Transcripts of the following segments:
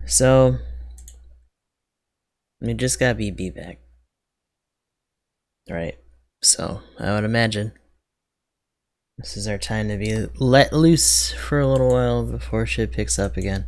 So, we just got BB back. Right. So, I would imagine this is our time to be let loose for a little while before shit picks up again.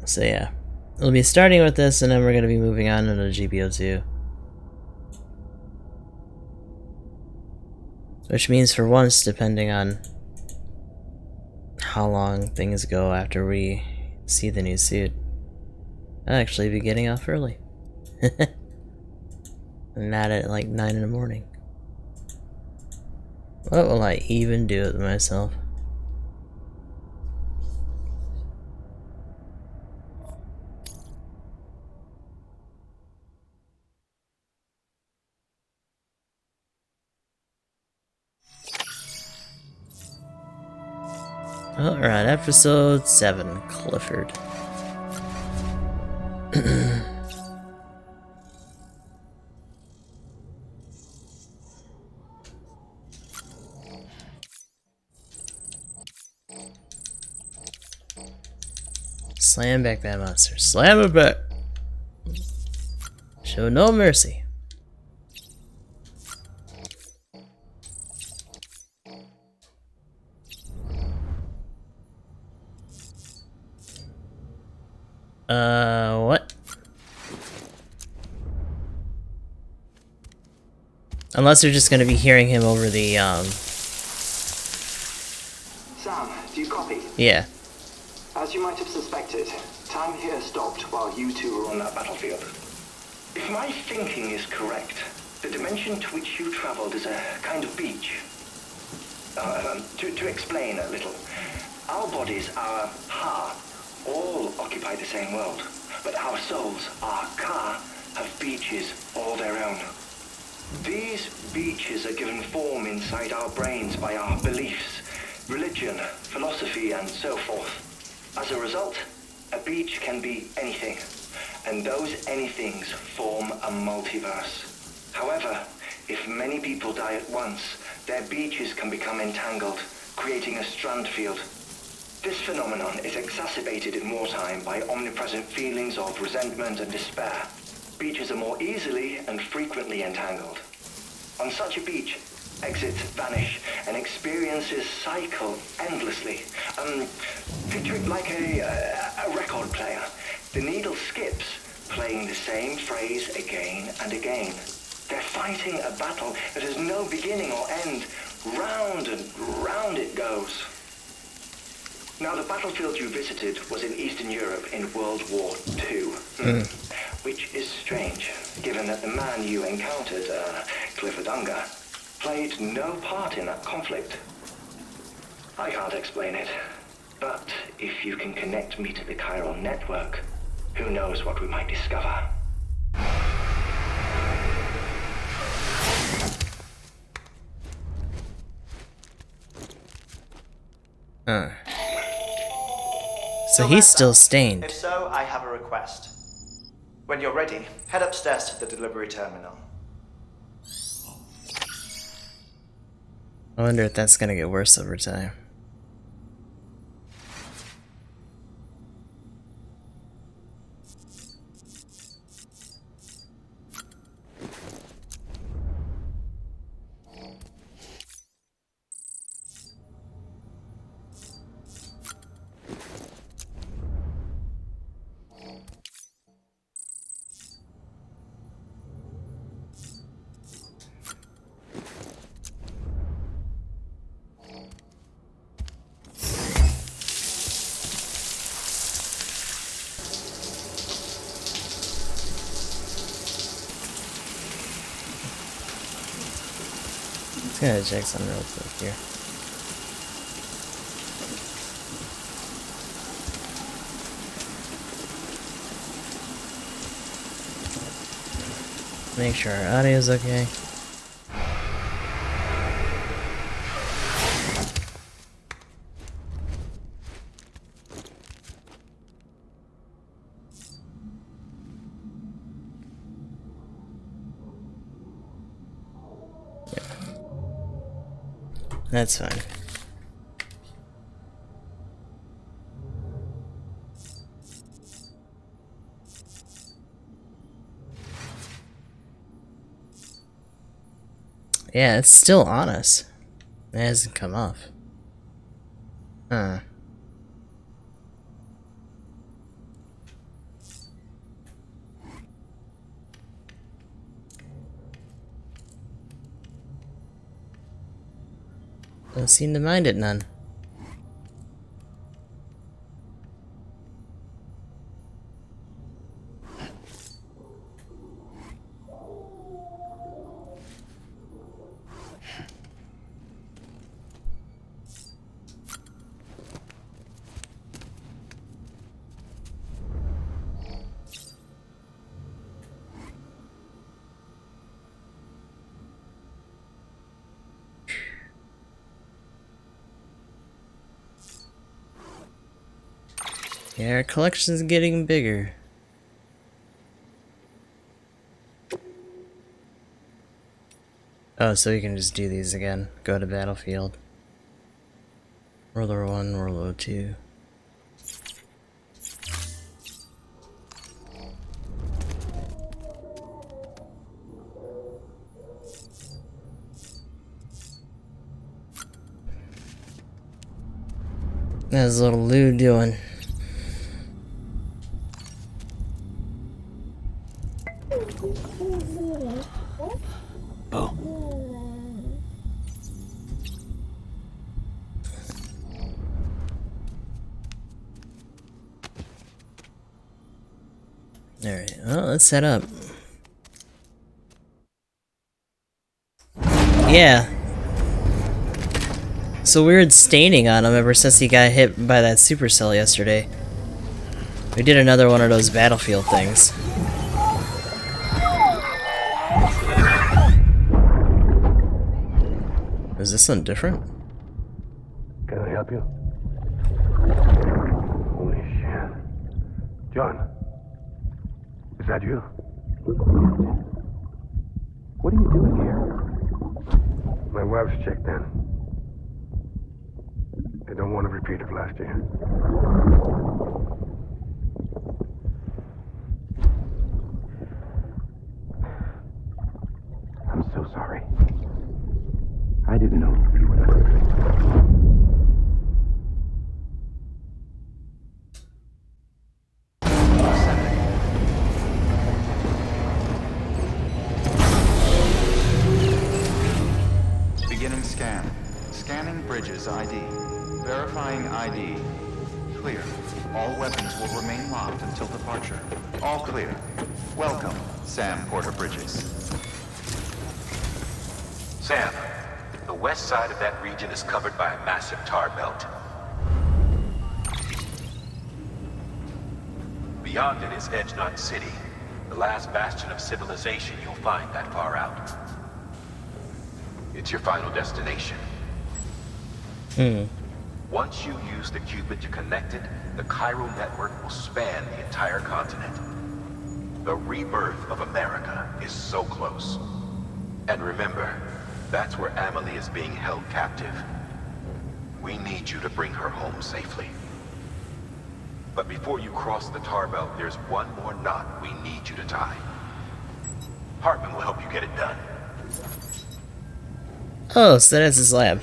So yeah, we'll be starting with this, and then we're going to be moving on into GBO2. Which means for once, depending on how long things go after we see the new suit, I'll actually be getting off early. Not at like 9 in the morning. What will I even do with myself? Alright, episode 7, Clifford. Slam back that monster. Slam it back! Show no mercy. What? Unless they're just gonna be hearing him over the, Sam, do you copy? Yeah. As you might have suspected, time here stopped while you two were on that battlefield. If my thinking is correct, the dimension to which you traveled is a kind of beach. To explain a little, our bodies, our ha, all occupy the same world, but our souls, our ka, have beaches all their own. These beaches are given form inside our brains by our beliefs, religion, philosophy, and so forth. As a result, a beach can be anything, and those anythings form a multiverse. However, if many people die at once, their beaches can become entangled, creating a strand field. This phenomenon is exacerbated in wartime by omnipresent feelings of resentment and despair. Beaches are more easily and frequently entangled. On such a beach, exits vanish and experiences cycle endlessly. Picture it like a record player. The needle skips, playing the same phrase again and again. They're fighting a battle that has no beginning or end. Round and round it goes. Now, the battlefield you visited was in Eastern Europe in World War II. Which is strange, given that the man you encountered, Clifford Unger, played no part in that conflict. I can't explain it, but if you can connect me to the chiral network, who knows what we might discover. So he's still stained. If so, I have a request. When you're ready, head upstairs to the delivery terminal. I wonder if that's gonna get worse over time. Just gonna check something real quick here. Make sure our audio's okay. Yep. That's fine. Yeah, it's still on us. It hasn't come off. Huh. Don't seem to mind it none. Yeah, our collection's getting bigger. Oh, so we can just do these again. Go to battlefield. World War I, World War II. How's little Lou doing? Oh. Alright, well, let's set up. Yeah. So weird staining on him ever since he got hit by that supercell yesterday. We did another one of those battlefield things. Is this one different? Can I help you? Holy shit. John. Is that you? What are you doing here? My wife's checked in. I don't want to repeat of last year. I'm so sorry. I didn't know you were that. Beginning scan. Scanning bridges ID. Verifying ID. Clear. All weapons will remain locked until departure. All clear. Welcome, Sam Porter Bridges. Sam, the west side of that region is covered by a massive tar belt. Beyond it is Edge Knot City, the last bastion of civilization you'll find that far out. It's your final destination. Once you use the Cupid to connect it, the Cairo network will span the entire continent. The rebirth of America is so close. And remember, that's where Amelie is being held captive. We need you to bring her home safely. But before you cross the tar belt, there's one more knot we need you to tie. Hartman will help you get it done. Oh, so that's his lab.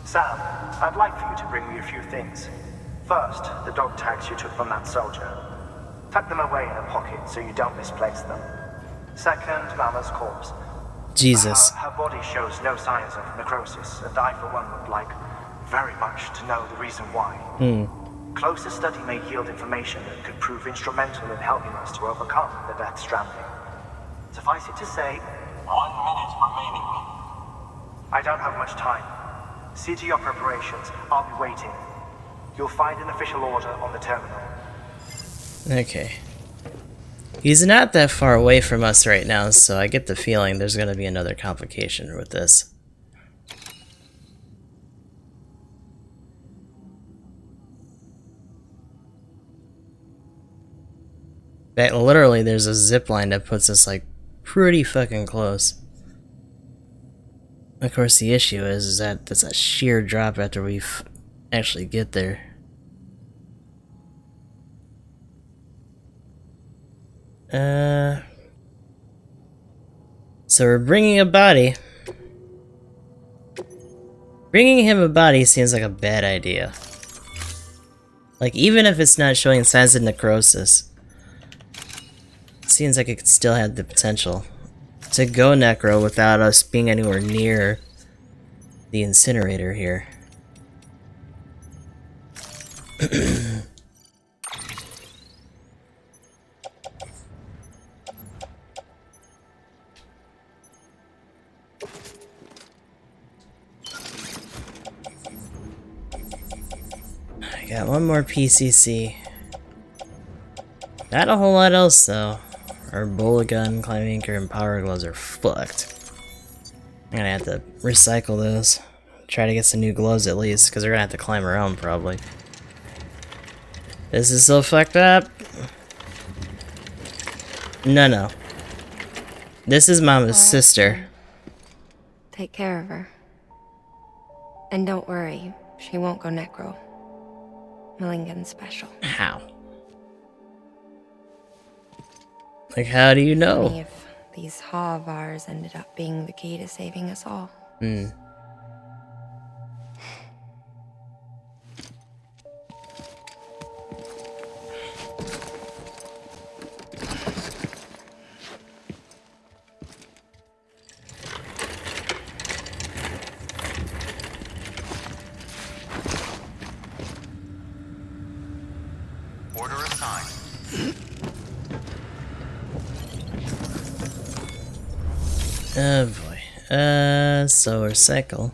Sam, I'd like for you to bring me a few things. First, the dog tags you took from that soldier. Tuck them away in a pocket so you don't misplace them. Second, Mama's corpse. Jesus. Her body shows no signs of necrosis, and I, for one, would like very much to know the reason why. Closer study may yield information that could prove instrumental in helping us to overcome the death stranding. Suffice it to say, minute remaining. I don't have much time. See to your preparations. I'll be waiting. You'll find an official order on the terminal. Okay. He's not that far away from us right now, so I get the feeling there's gonna be another complication with this. That literally, there's a zip line that puts us like pretty fucking close. Of course, the issue is that that's a sheer drop after we actually get there. So we're bringing a body. Bringing him a body seems like a bad idea. Like, even if it's not showing signs of necrosis, it seems like it could still have the potential to go necro without us being anywhere near the incinerator here. I got one more PCC. Not a whole lot else though. Our bullet gun, climbing anchor, and power gloves are fucked. I'm gonna have to recycle those. Try to get some new gloves at least, because we're gonna have to climb around probably. This is so fucked up. No. This is Mama's sister. Take care of her. And don't worry, she won't go necro. Millingen's special. How? Like, how do you know? Funny if these Ha of ours ended up being the key to saving us all. Order assigned. Oh boy. Solar cycle.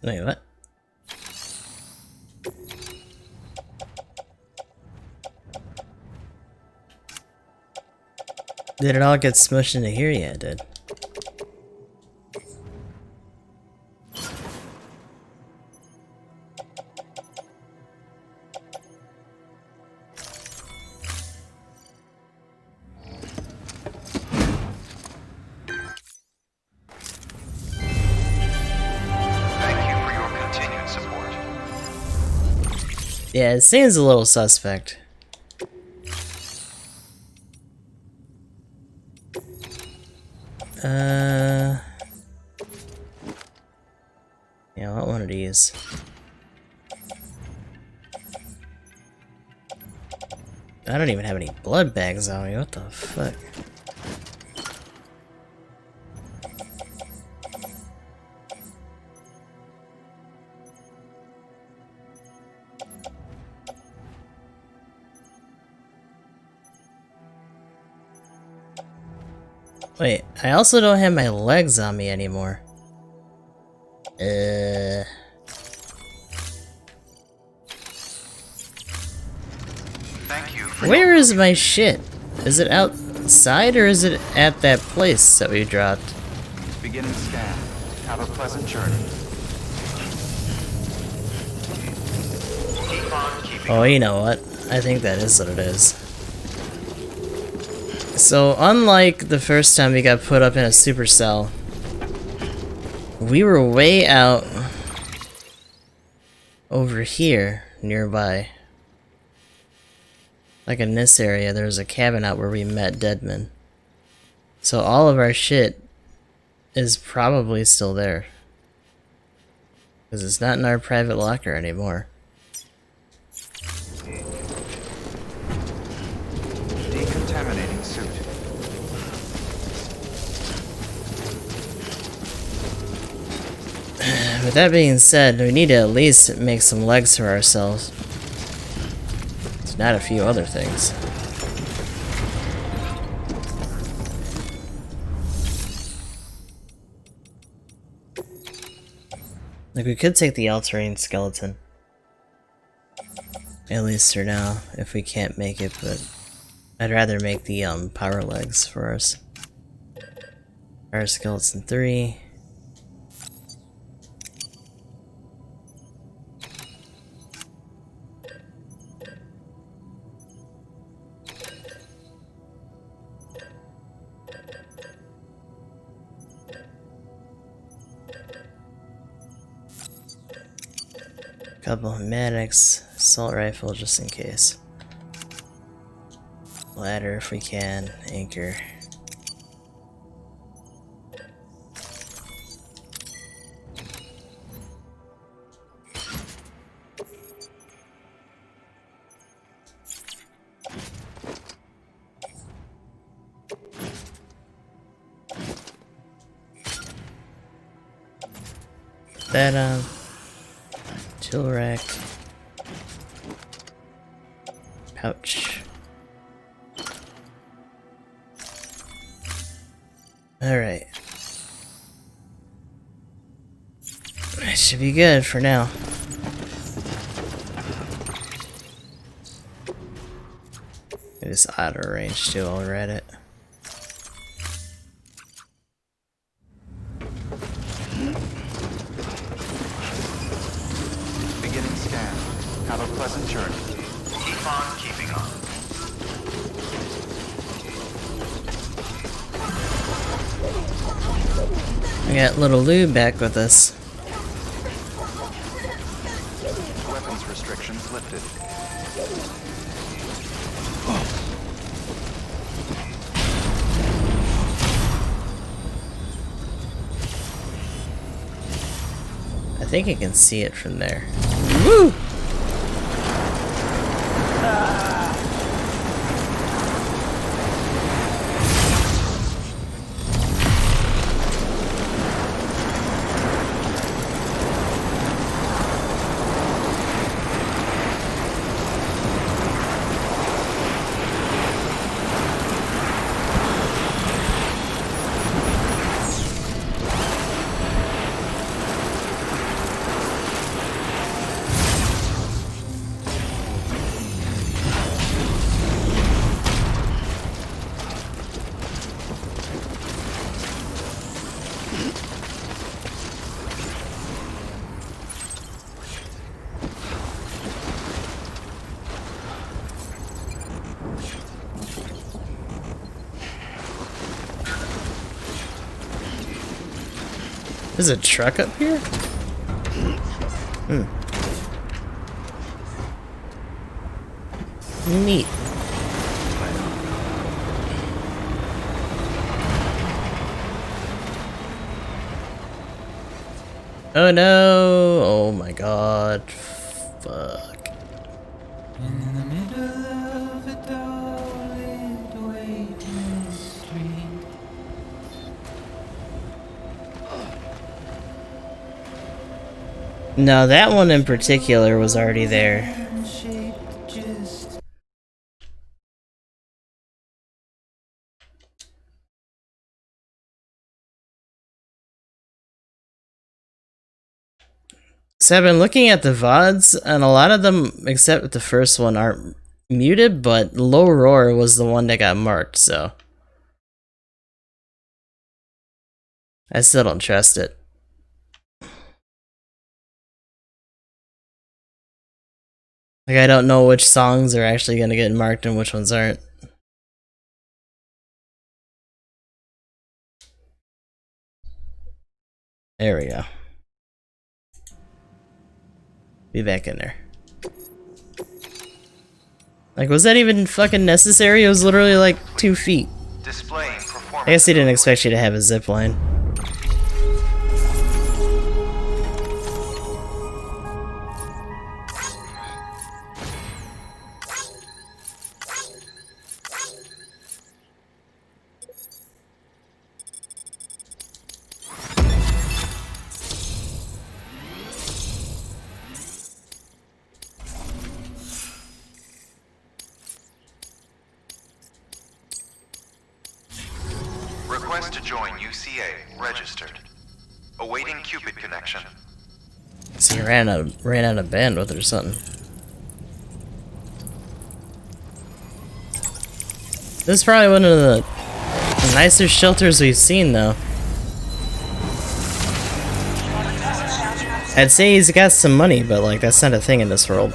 Wait, what? Did it all get smushed into here? Yeah, it did. Yeah, it seems a little suspect. Yeah, I want one of these. I don't even have any blood bags on me, what the fuck? Wait, I also don't have my legs on me anymore. Thank you. Where is my shit? Is it outside or is it at that place that we dropped? Beginning scan. Have a pleasant journey. Keep on keeping Oh, you know what? I think that is what it is. So, unlike the first time we got put up in a supercell, we were way out over here, nearby. Like in this area, there was a cabin out where we met Deadman. So all of our shit is probably still there. Because it's not in our private locker anymore. Decontaminating suit. With that being said, we need to at least make some legs for ourselves. It's not a few other things. Like, we could take the all-terrain skeleton. At least for now, if we can't make it, but I'd rather make the power legs for us. Fire skeleton 3. Couple of medics, assault rifle just in case. Ladder if we can, anchor. That tool rack. Pouch. Alright. That should be good for now. It is auto range too, I'll read it. Beginning scan. Have a pleasant journey. Keep on keeping on. We got little Lou back with us. Weapons restrictions lifted. I think I can see it from there. Woo! There's a truck up here? Neat. Oh no! Oh my god. Fuck. In the middle of a dull-lit waiting street. No, that one in particular was already there. Shaped just So I've been looking at the VODs, and a lot of them, except the first one, aren't muted, but Low Roar was the one that got marked, so I still don't trust it. Like, I don't know which songs are actually gonna get marked and which ones aren't. There we go. Be back in there. Like, was that even fucking necessary? It was literally like 2 feet. Displaying performance. I guess he didn't expect you to have a zip line. Request to join UCA. Registered. Awaiting Cupid connection. So he ran out of bandwidth or something. This is probably one of the nicer shelters we've seen, though. I'd say he's got some money, but like that's not a thing in this world.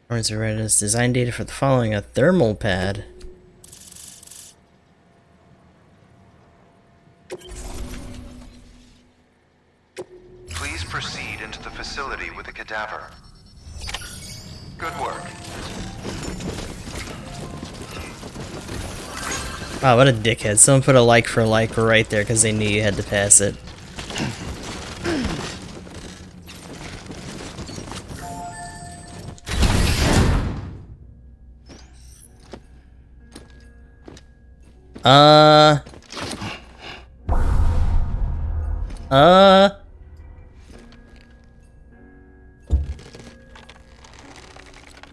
Lawrence Reddit's design data for the following: a thermal pad. Please proceed into the facility with the cadaver. Good work. Wow, what a dickhead. Someone put a like for like right there because they knew you had to pass it.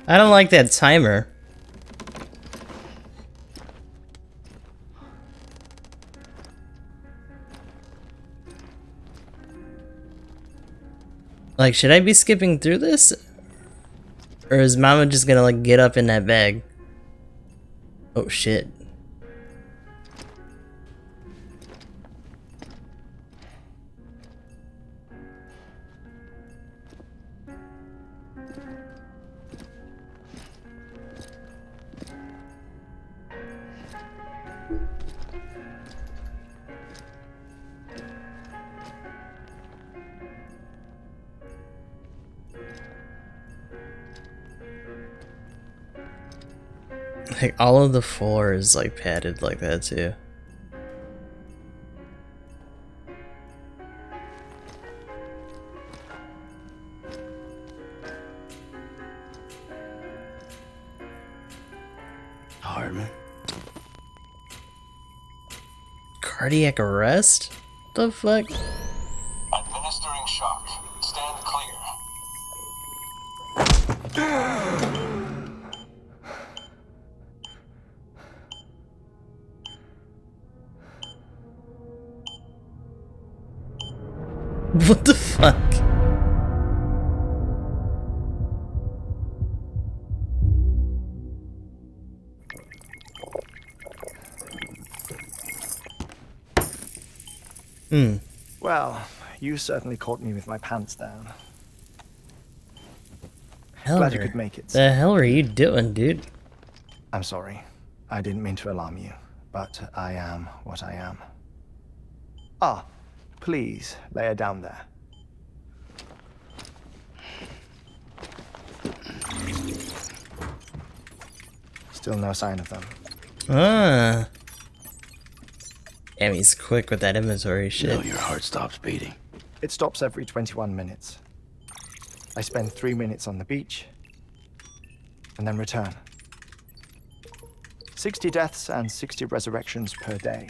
I don't like that timer. Like, should I be skipping through this? Or is Mama just gonna, like, get up in that bag? Oh, shit. Like, all of the floor is, like, padded like that, too. Hartman. Cardiac arrest? The fuck? Administering shock. Stand clear. What the fuck? Well, you certainly caught me with my pants down. Glad you could make it. The hell are you doing, dude? I'm sorry. I didn't mean to alarm you, but I am what I am. Ah, please lay her down there. Still no sign of them. Ah. Damn, he's quick with that inventory shit. No, your heart stops beating. It stops every 21 minutes. I spend 3 minutes on the beach, and then return. 60 deaths and 60 resurrections per day.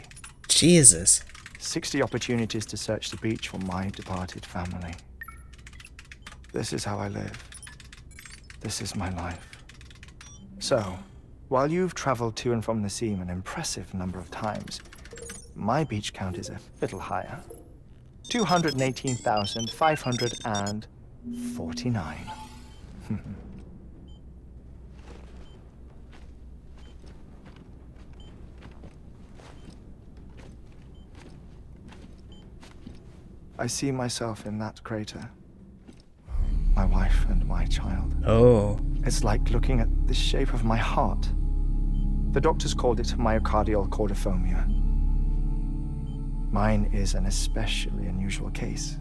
Jesus. 60 opportunities to search the beach for my departed family. This is how I live. This is my life. So, while you've traveled to and from the seam an impressive number of times, my beach count is a little higher. 218,549. I see myself in that crater. My wife and my child. Oh. It's like looking at the shape of my heart. The doctors called it myocardial cordiformia. Mine is an especially unusual case.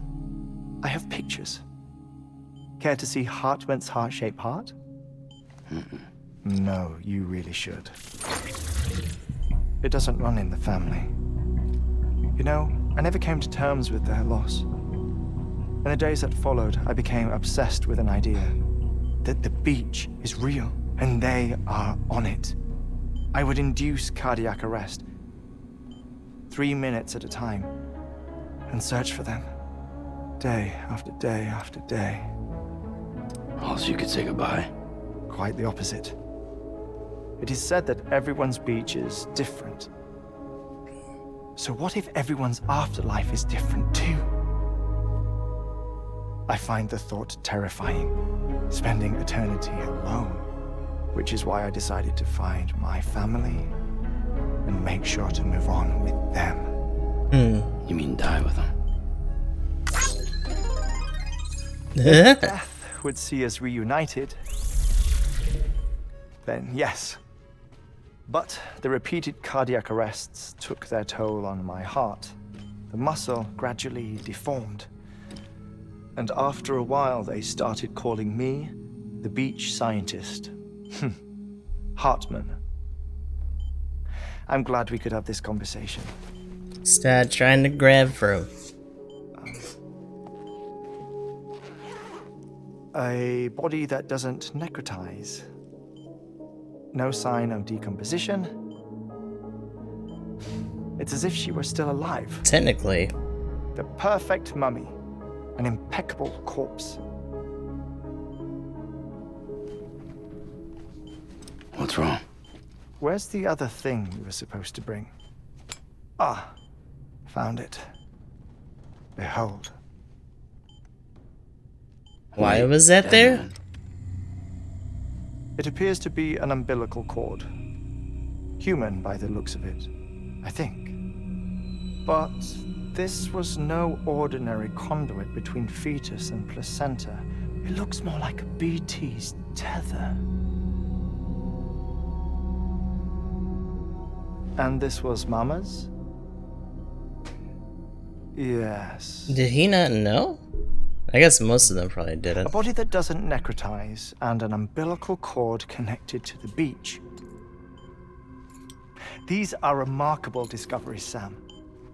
I have pictures. Care to see Hartman's heart-shaped heart? No, you really should. It doesn't run in the family. You know, I never came to terms with their loss. In the days that followed, I became obsessed with an idea that the beach is real and they are on it. I would induce cardiac arrest, 3 minutes at a time, and search for them. Day after day after day. All so you could say goodbye. Quite the opposite. It is said that everyone's beach is different. So what if everyone's afterlife is different too? I find the thought terrifying, spending eternity alone, which is why I decided to find my family and make sure to move on with them. You mean die with them? Death would see us reunited, then yes. But the repeated cardiac arrests took their toll on my heart. The muscle gradually deformed. And after a while, they started calling me the beach scientist. Hartman. I'm glad we could have this conversation. Start trying to grab for him. A body that doesn't necrotize. No sign of decomposition. It's as if she were still alive. Technically. The perfect mummy. An impeccable corpse. What's wrong? Where's the other thing you were supposed to bring? Ah, found it. Behold. Why was that there? man. It appears to be an umbilical cord. Human by the looks of it, I think. But this was no ordinary conduit between fetus and placenta. It looks more like a BT's tether. And this was Mama's? Yes. Did he not know? I guess most of them probably A didn't. body that doesn't necrotize and an umbilical cord connected to the beach. These are remarkable discoveries, Sam.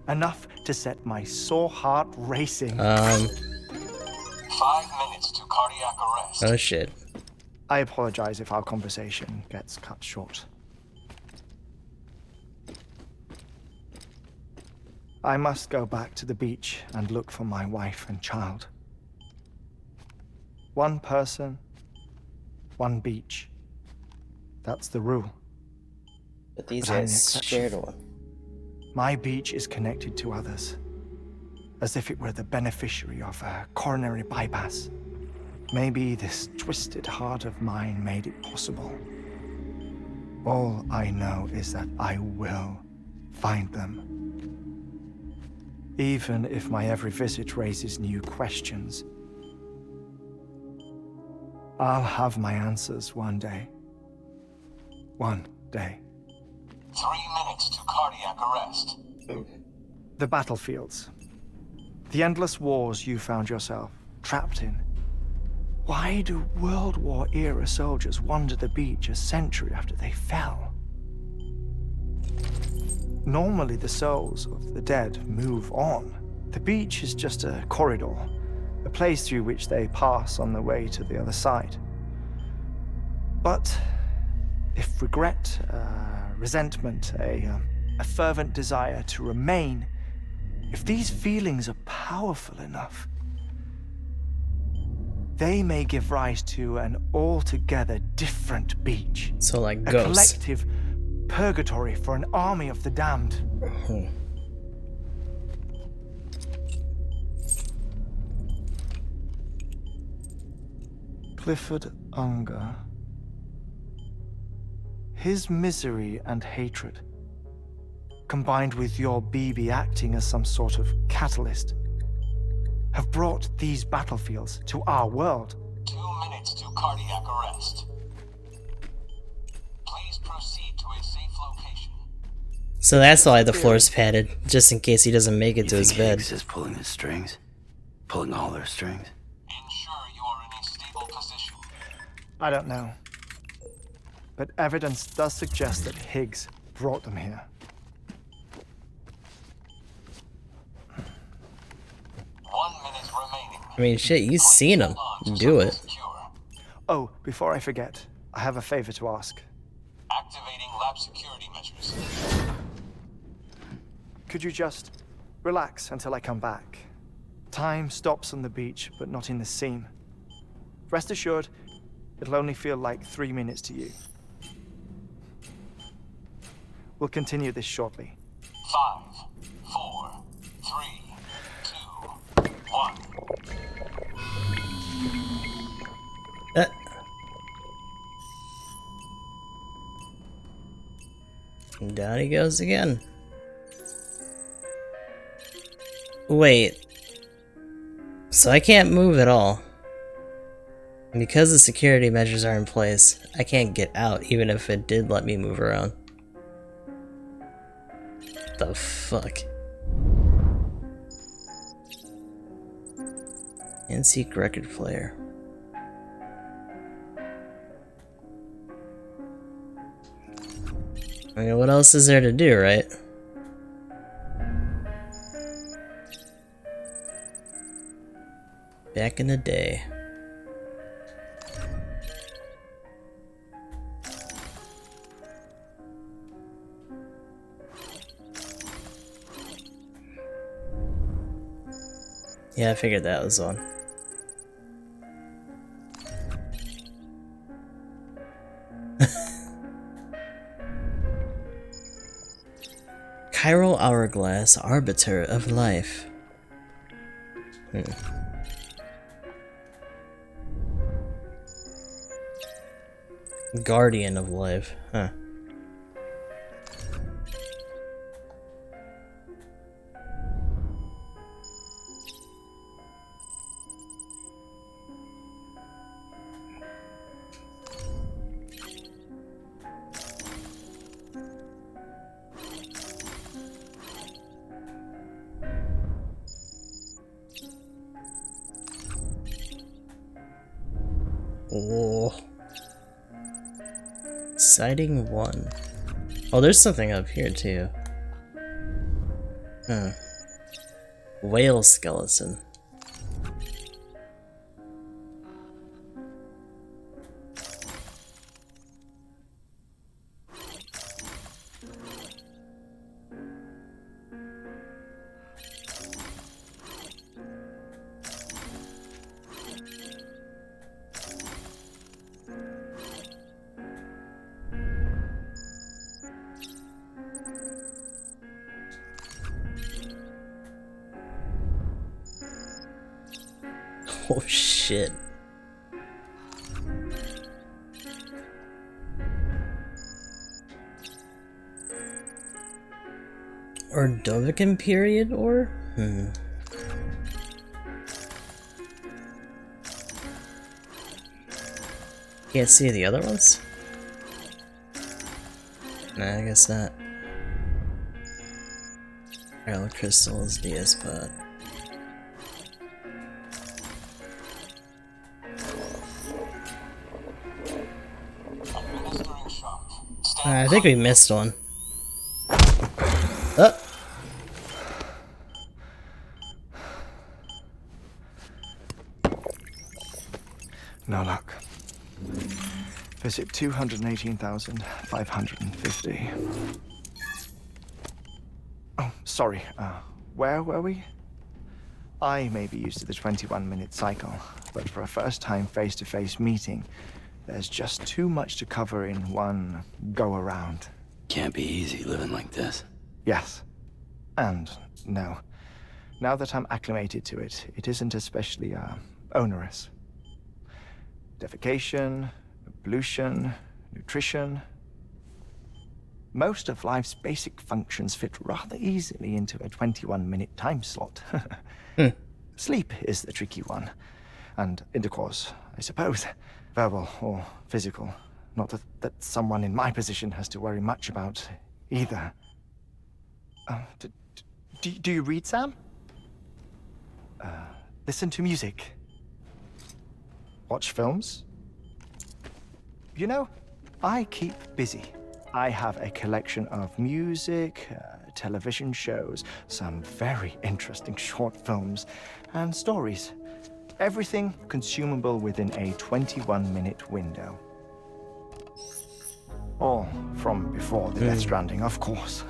Enough to set my sore heart racing. 5 minutes to cardiac arrest. Oh shit. I apologize if our conversation gets cut short. I must go back to the beach and look for my wife and child. One person, one beach. That's the rule. But these But I'm the guys exception. shared one. My beach is connected to others, as if it were the beneficiary of a coronary bypass. Maybe this twisted heart of mine made it possible. All I know is that I will find them. Even if my every visit raises new questions, I'll have my answers one day. One day. 3 minutes to cardiac arrest. The battlefields. The endless wars you found yourself trapped in. Why do World War era soldiers wander the beach a century after they fell? Normally the souls of the dead move on. The beach is just a corridor, a place through which they pass on the way to the other side. But if regret, resentment, a fervent desire to remain, if these feelings are powerful enough, they may give rise to an altogether different beach. So like A ghosts. collective purgatory for an army of the damned. Clifford Unger. His misery and hatred, combined with your BB acting as some sort of catalyst, have brought these battlefields to our world. 2 minutes to cardiac arrest. Please proceed to a safe location. So that's why the floor's padded, just in case he doesn't make it to his bed. Higgs is pulling the strings? Pulling all their strings? Ensure you are in a stable position. I don't know. But evidence does suggest that Higgs brought them here. 1 minute remaining. I mean, shit, you've seen him do it. Secure. Oh, before I forget, I have a favor to ask. Activating lab security measures. Could you just relax until I come back? Time stops on the beach, but not in the scene. Rest assured, it'll only feel like 3 minutes to you. We'll continue this shortly. 5, 4, 3, 2, 1. And down he goes again. Wait. So I can't move at all. And because the security measures are in place, I can't get out even if it did let me move around. The fuck? Antique record player. I mean, what else is there to do, right? Back in the day. Yeah, I figured that was one. Chiral Hourglass, Arbiter of Life. Guardian of Life, huh. Oh. Sighting 1. Oh, there's something up here too. Whale skeleton. Oh shit. Ordovican period or? Can't see the other ones? Nah, I guess not. Arrow crystals, DS pod. I think we missed one. Oh. No luck. Visit 218,550. Oh, sorry. Where were we? I may be used to the 21-minute cycle, but for a first-time face-to-face meeting, there's just too much to cover in one go-around. Can't be easy living like this. Yes. And no. Now that I'm acclimated to it, it isn't especially, onerous. Defecation, pollution, nutrition. Most of life's basic functions fit rather easily into a 21-minute time slot. Sleep is the tricky one. And intercourse, I suppose. Verbal or physical. Not that someone in my position has to worry much about either. Do you read, Sam? Listen to music. Watch films? You know, I keep busy. I have a collection of music, television shows, some very interesting short films, and stories. Everything consumable within a 21-minute window. All from before the Stranding, of course.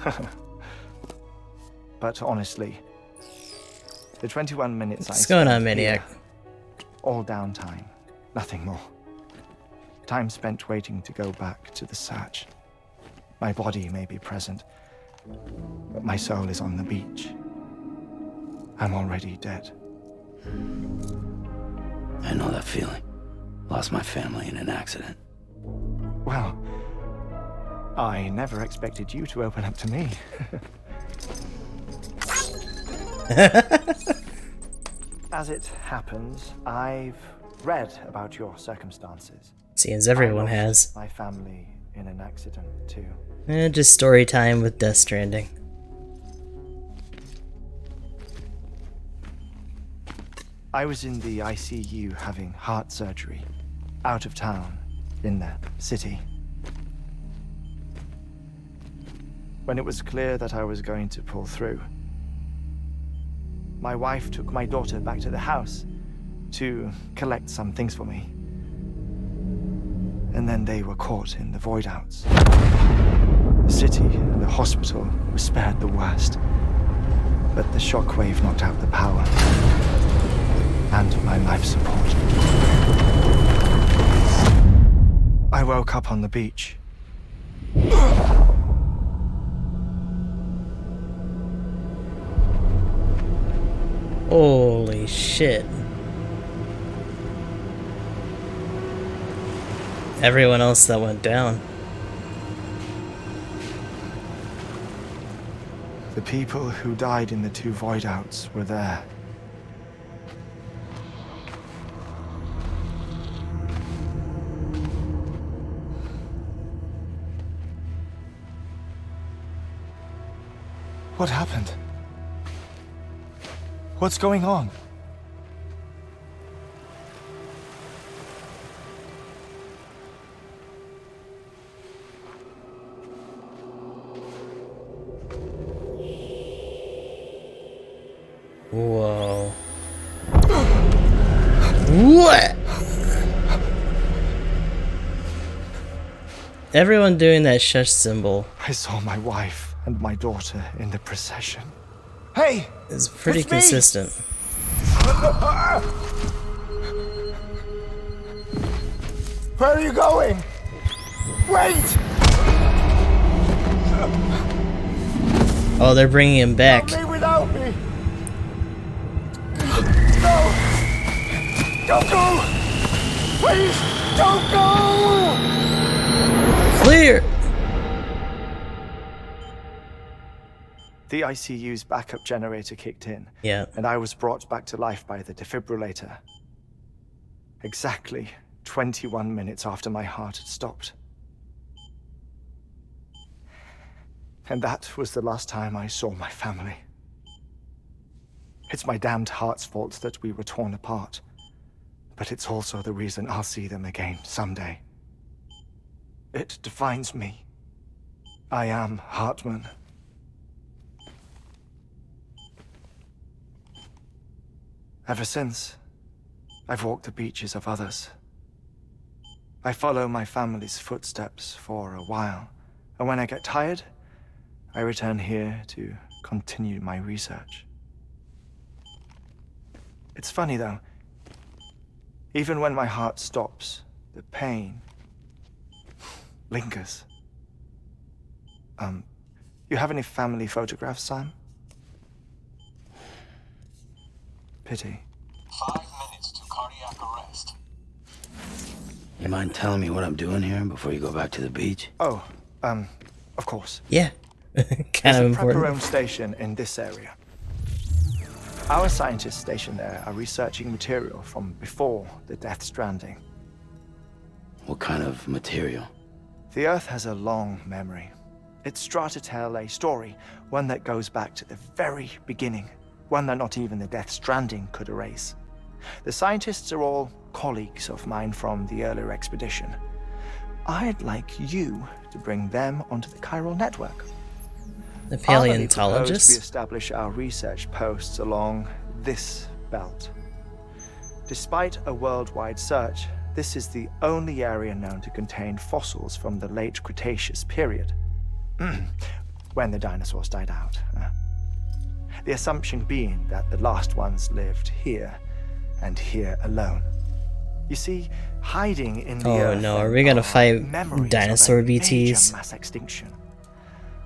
But honestly, the 21 minutes What's going on, spent Maniac? here, all downtime, nothing more. Time spent waiting to go back to the search. My body may be present, but my soul is on the beach. I'm already dead. I know that feeling. Lost my family in an accident. Well, I never expected you to open up to me. As it happens, I've read about your circumstances. Seems everyone I lost has. my family in an accident too. Just story time with Death Stranding. I was in the ICU having heart surgery, out of town, in the city. When it was clear that I was going to pull through, my wife took my daughter back to the house to collect some things for me. And then they were caught in the void outs. The city and the hospital were spared the worst, but the shockwave knocked out the power and my life support. I woke up on the beach. Holy shit. Everyone else that went down. The people who died in the 2 void outs were there. What happened? What's going on? Whoa. What? Everyone doing that shush symbol I saw my wife and my daughter in the procession. Hey! is pretty It's me! consistent. Where are you going? Wait! Oh, they're bringing him back. Don't leave without me! No! Don't go! Please, don't go! Clear! The ICU's backup generator kicked in, Yeah. and I was brought back to life by the defibrillator. Exactly 21 minutes after my heart had stopped. And that was the last time I saw my family. It's my damned heart's fault that we were torn apart, but it's also the reason I'll see them again someday. It defines me. I am Hartman. Ever since, I've walked the beaches of others. I follow my family's footsteps for a while, and when I get tired, I return here to continue my research. It's funny though, even when my heart stops, the pain lingers. You have any family photographs, Sam? Pity. 5 minutes to cardiac arrest. You mind telling me what I'm doing here before you go back to the beach? Oh, of course. Yeah. Kind There's of a important. Prepperome station in this area. Our scientists stationed there are researching material from before the Death Stranding. What kind of material? The Earth has a long memory. It's trying to tell a story, one that goes back to the very beginning, one that not even the Death Stranding could erase. The scientists are all colleagues of mine from the earlier expedition. I'd like you to bring them onto the chiral network. The We paleontologist? establish our research posts along this belt. Despite a worldwide search, this is the only area known to contain fossils from the late Cretaceous period, when the dinosaurs died out. The assumption being that the last ones lived here, and here alone. You see, hiding in the earth no, are we gonna fight memories dinosaur of a major BTs? mass extinction.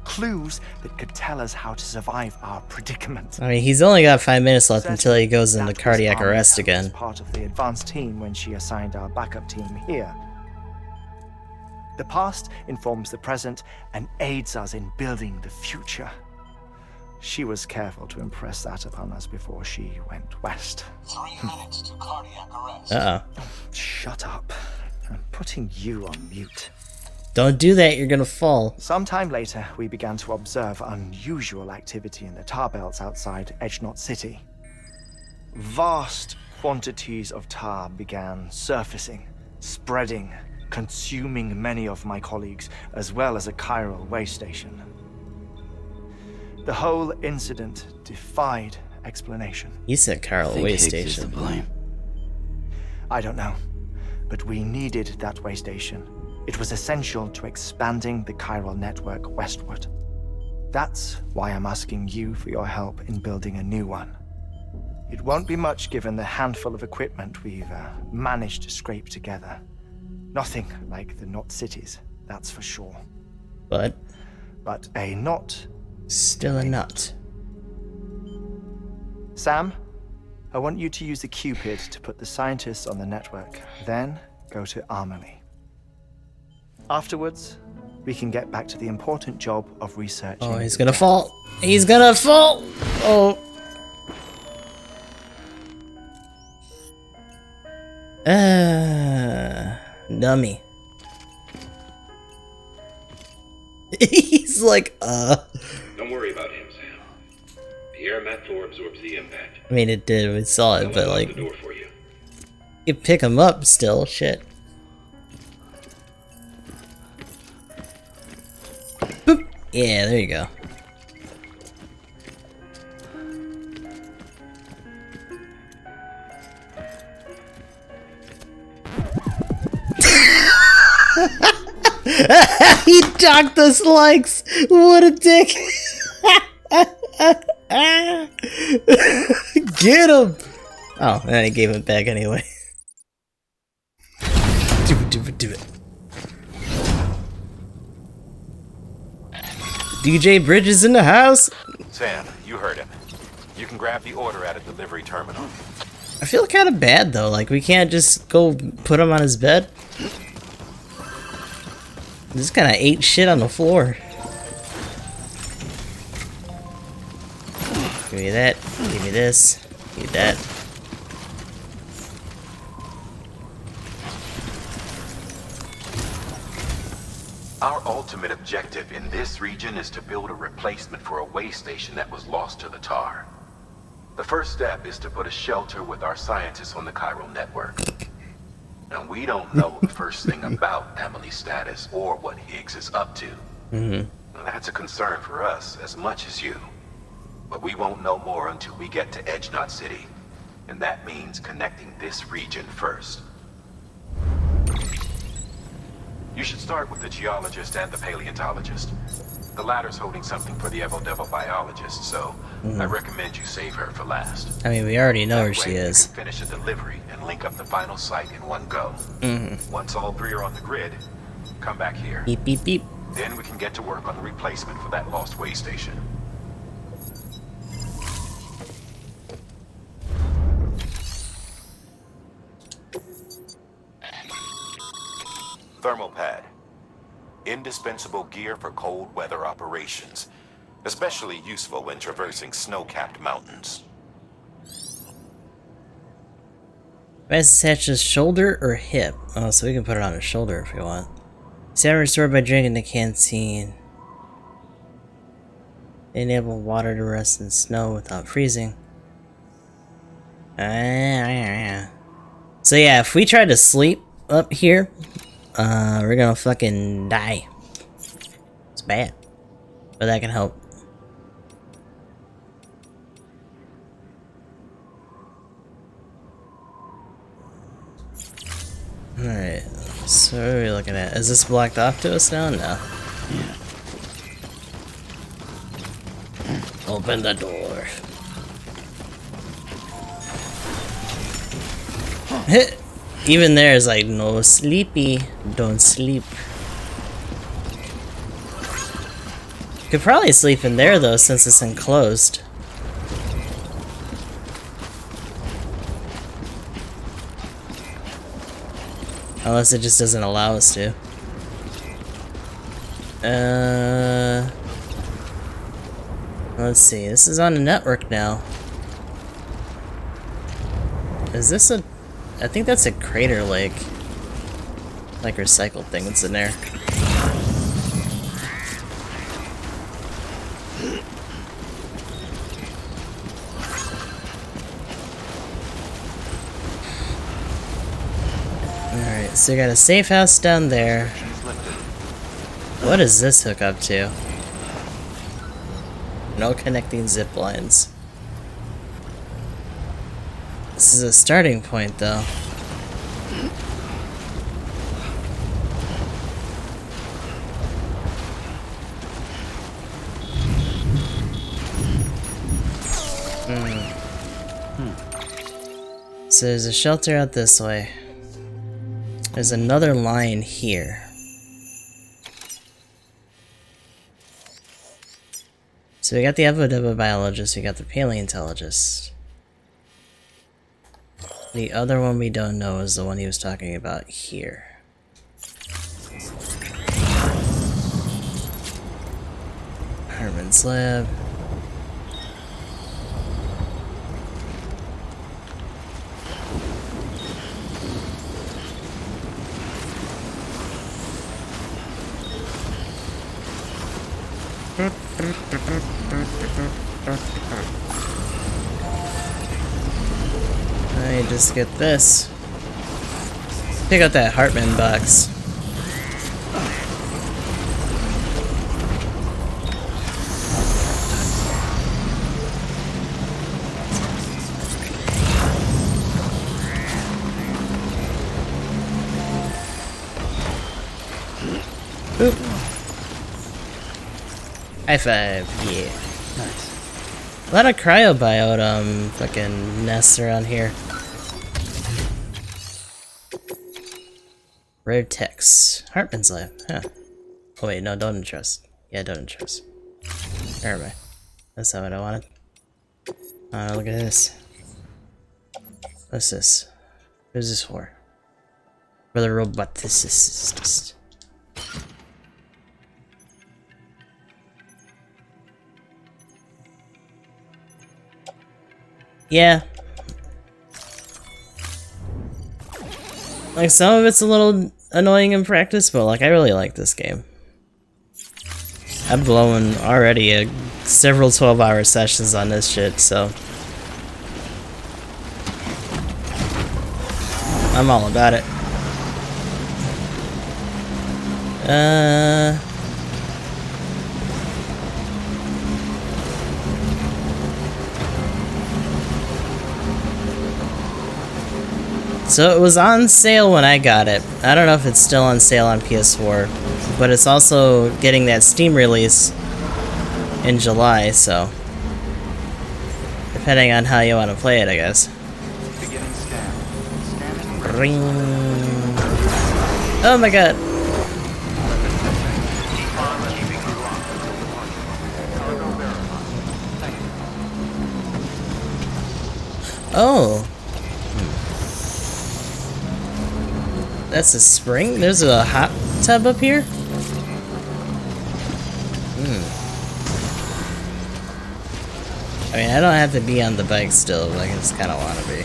Clues that could tell us how to survive our predicament. I mean, he's only got 5 minutes left until he goes That into was cardiac Army's arrest help again. as part of the advanced team when she assigned our backup team here. The past informs the present and aids us in building the future. She was careful to impress that upon us before she went west. 3 minutes to cardiac arrest. Uh-oh. Shut up. I'm putting you on mute. Don't do that, you're gonna fall. Sometime later, we began to observe unusual activity in the tar belts outside Edgenot City. Vast quantities of tar began surfacing, spreading, consuming many of my colleagues, as well as a chiral way station. The whole incident defied explanation. You said Carl Think way Higgs is station. to blame. I don't know, but we needed that way station. It was essential to expanding the chiral network westward. That's why I'm asking you for your help in building a new one. It won't be much given the handful of equipment we've managed to scrape together. Nothing like the Knot cities, that's for sure. But But a knot. still a nut. Sam, I want you to use the Cupid to put the scientists on the network, then go to Armory. Afterwards, we can get back to the important job of researching. Oh, he's gonna fall. He's gonna fall. Oh. Dummy. He's like, Don't worry about him, Sam. The air mat floor absorbs the impact. I mean, it did. We saw it, I'll but unlock like, the door for you. you pick him up still. Shit. Boop. Yeah, there you go. He docked us likes. What a dick. Get him. Oh, and he gave it back anyway. Do it. DJ Bridges in the house. Sam, you heard him. You can grab the order at a delivery terminal. I feel kind of bad though. Like we can't just go put him on his bed. This kind of ate shit on the floor. Give me that. Give me this. Give me that. Our ultimate objective in this region is to build a replacement for a way station that was lost to the tar. The first step is to put a shelter with our scientists on the chiral network. Now, we don't know the first thing about Emily's status or what Higgs is up to. Now, that's a concern for us as much as you. But we won't know more until we get to Edgenot City. And that means connecting this region first. You should start with the geologist and the paleontologist. The latter's holding something for the Evo Devil biologist, so I recommend you save her for last. I mean, we already know where That she way we is. can finish a delivery and link up the final site in one go. Once all three are on the grid, come back here. Beep beep beep. Then we can get to work on the replacement for that lost way station. Thermal pad. Indispensable gear for cold weather operations. Especially useful when traversing snow-capped mountains. Best attach his shoulder or hip. Oh, so we can put it on his shoulder if we want. Stamina restored by drinking the canteen. Enable water to rest in snow without freezing. So yeah, if we try to sleep up here, we're gonna fucking die. It's bad. But that can help. Alright, so what are we looking at? Is this blocked off to us now? No. Yeah. Open the door. Even there is like, no sleepy, don't sleep. Could probably sleep in there though, since it's enclosed. Unless it just doesn't allow us to. Let's see, this is on a network now. Is this a... I think that's a crater lake. Like recycled thing that's in there. Alright, so we got a safe house down there. What does this hook up to? No connecting zip lines. This is a starting point, though. So there's a shelter out this way. There's another line here. So we got the epibiologist, we got the paleontologist. The other one we don't know is the one he was talking about here. Herman's lab. I just get this. Pick up that Hartman box. Boop. High five, yeah. Nice. A lot of cryobiota fucking nests around here. Rare text. Hartman's lab. Huh. Oh wait, no, don't entrust. Yeah, don't entrust. Where am I? That's not what I wanted. Look at this. What's this? Who's this for? For the roboticist. Yeah. Like, some of it's a little annoying in practice, but like, I really like this game. I've blown already several 12-hour sessions on this shit, so I'm all about it. So it was on sale when I got it. I don't know if it's still on sale on PS4, but it's also getting that Steam release in July, so depending on how you want to play it, I guess. Ring. Oh my god. Oh. That's a spring? There's a hot tub up here? I mean, I don't have to be on the bike still, but I just kind of want to be.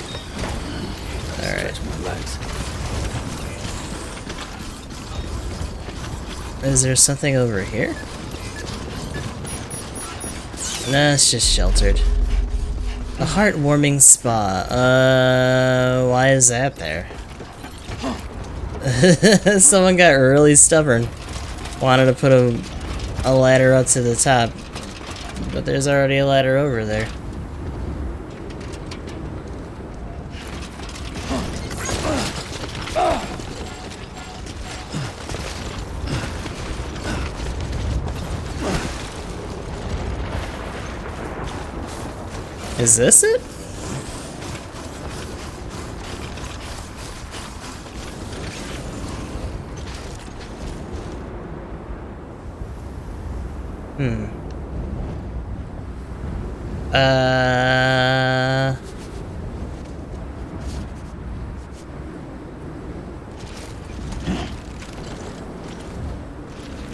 Alright. Is there something over here? Nah, it's just sheltered. A heartwarming spa. Why is that there? Someone got really stubborn. Wanted to put a ladder up to the top. But there's already a ladder over there. Is this it?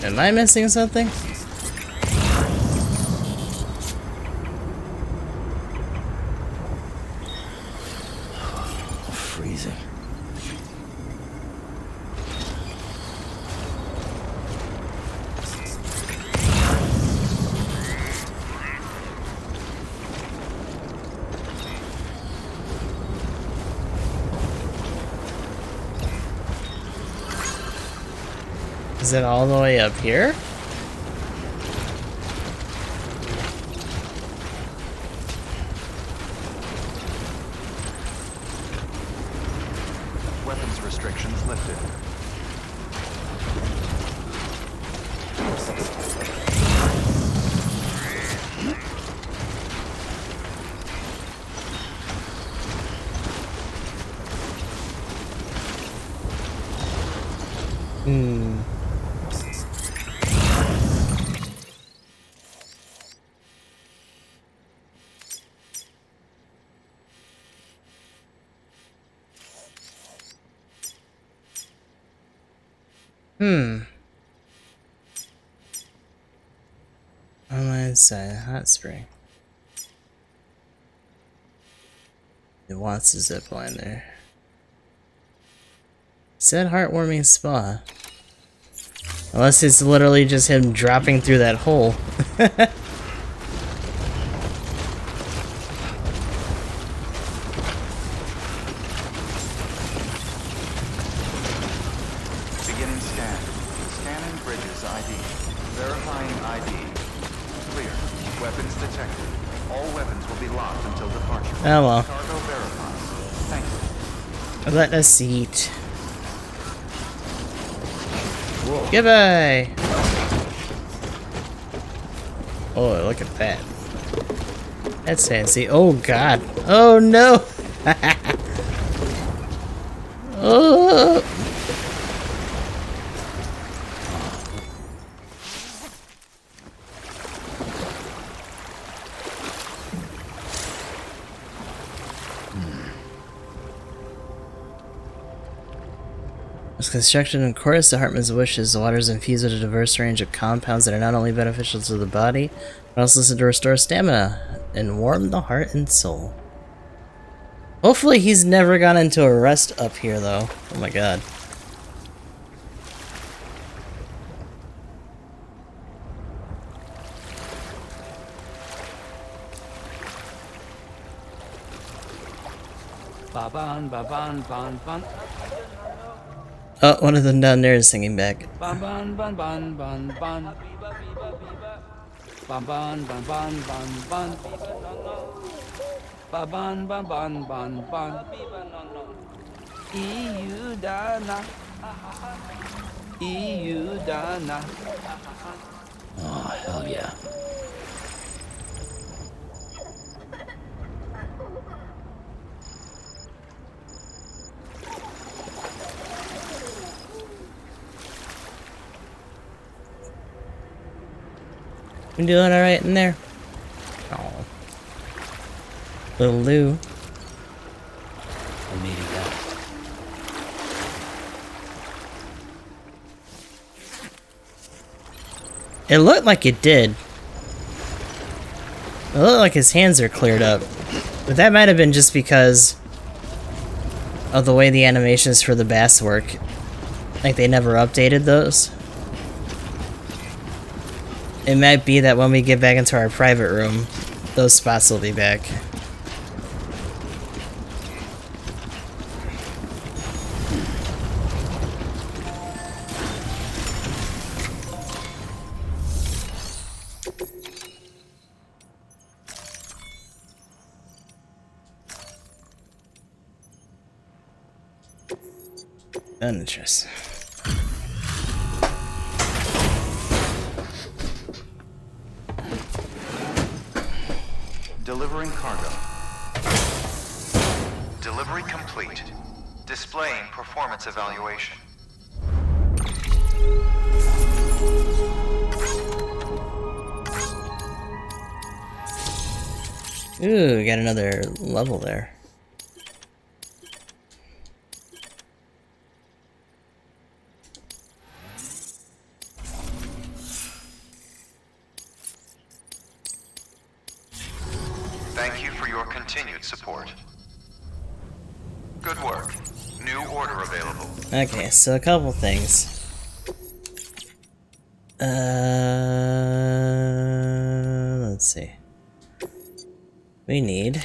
Am I missing something? Freezing. Is it all the way up here? Weapons restrictions lifted. Online side, hot spring. It wants to zip line there. Said heartwarming spa. Unless it's literally just him dropping through that hole. Beginning scan. Scanning bridges ID. Verifying ID. Clear. Weapons detected. All weapons will be locked until departure. Oh well. Cargo verified. Thank you. Let us eat. Goodbye! Oh, look at that. That's fancy. Oh god. Oh no! Oh! With construction and chorus, the Hartman's wishes, the water is infused with a diverse range of compounds that are not only beneficial to the body, but also to restore stamina and warm the heart and soul. Hopefully he's never gone into a rest up here though. Oh my god. Ba-ban, ba-ban, ban, ban. Oh, one of them down there is singing back. Ban, ban, ban, ban, ban, ban. Ban, ban, ban, ban, ban, ban. Ba-ban, ban, ban, ban, ban. EU Dana. EU Dana. Oh, hell yeah. You doing alright in there? Oh. Little Lou. I'm needing that. It looked like it did. It looked like his hands are cleared up. But that might have been just because of the way the animations for the bass work. Like they never updated those. It might be that when we get back into our private room, those spots will be back. Interesting. Delivering cargo. Delivery complete. Displaying performance evaluation. Ooh, we got another level there. Thank you for your continued support. Good work. New order available. Okay, so a couple things. Let's see. We need,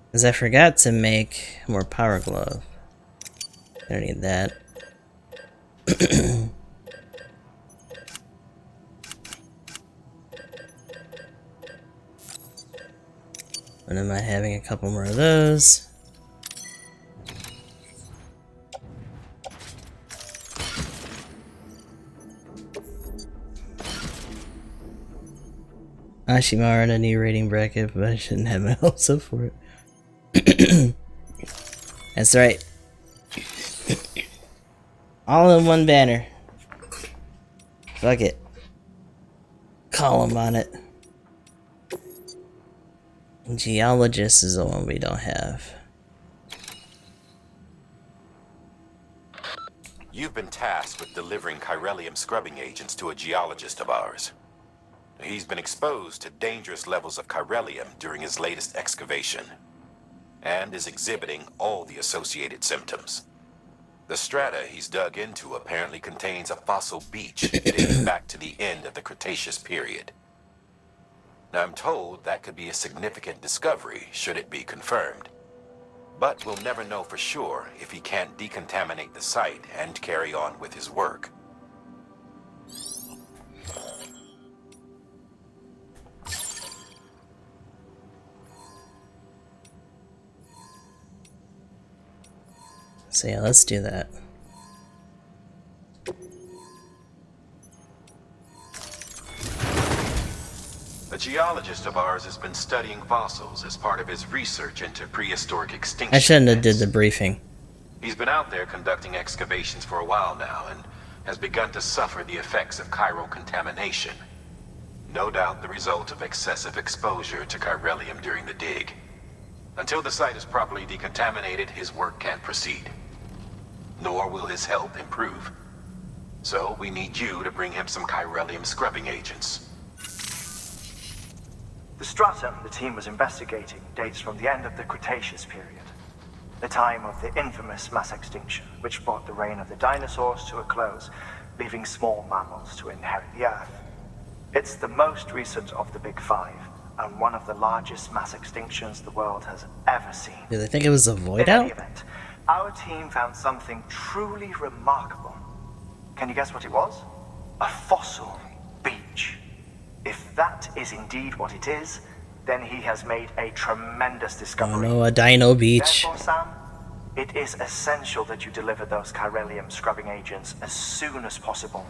because I forgot to make more power glove. I don't need that. When am I having a couple more of those? Ashimara in a new rating bracket, but I shouldn't have my hopes up for it. That's right. All in one banner. Fuck it. Column on it. Geologist is the one we don't have. You've been tasked with delivering chiralium scrubbing agents to a geologist of ours. He's been exposed to dangerous levels of chiralium during his latest excavation, and is exhibiting all the associated symptoms. The strata he's dug into apparently contains a fossil beach dating back to the end of the Cretaceous period. Now, I'm told that could be a significant discovery should it be confirmed. But we'll never know for sure if he can't decontaminate the site and carry on with his work. So yeah, let's do that. A geologist of ours has been studying fossils as part of his research into prehistoric extinction. I shouldn't have did events. the briefing. He's been out there conducting excavations for a while now and has begun to suffer the effects of chiral contamination. No doubt the result of excessive exposure to chiralium during the dig. Until the site is properly decontaminated, his work can't proceed. Nor will his health improve. So we need you to bring him some chiralium scrubbing agents. The stratum the team was investigating dates from the end of the Cretaceous period, the time of the infamous mass extinction, which brought the reign of the dinosaurs to a close, leaving small mammals to inherit the Earth. It's the most recent of the Big Five, and one of the largest mass extinctions the world has ever seen. Do they think it was a void In any out? event, our team found something truly remarkable. Can you guess what it was? A fossil beach. If that is indeed what it is, then he has made a tremendous Oh discovery. no, a dino beach. Therefore, Sam, it is essential that you deliver those chiralium scrubbing agents as soon as possible.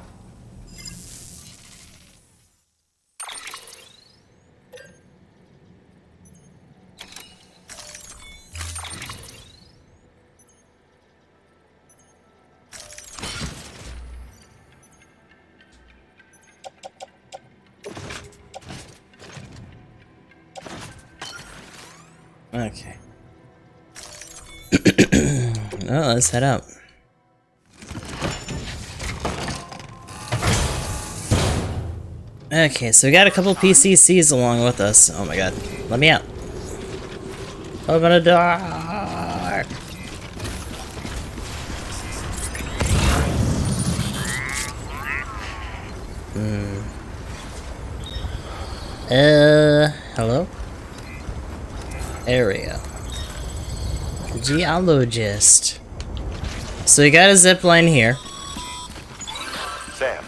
Okay. Well, let's head out. Okay, so we got a couple PCCs along with us. Oh my god. Let me out. Open a door! Hello? Area. Geologist. So we got a zip line here. Sam.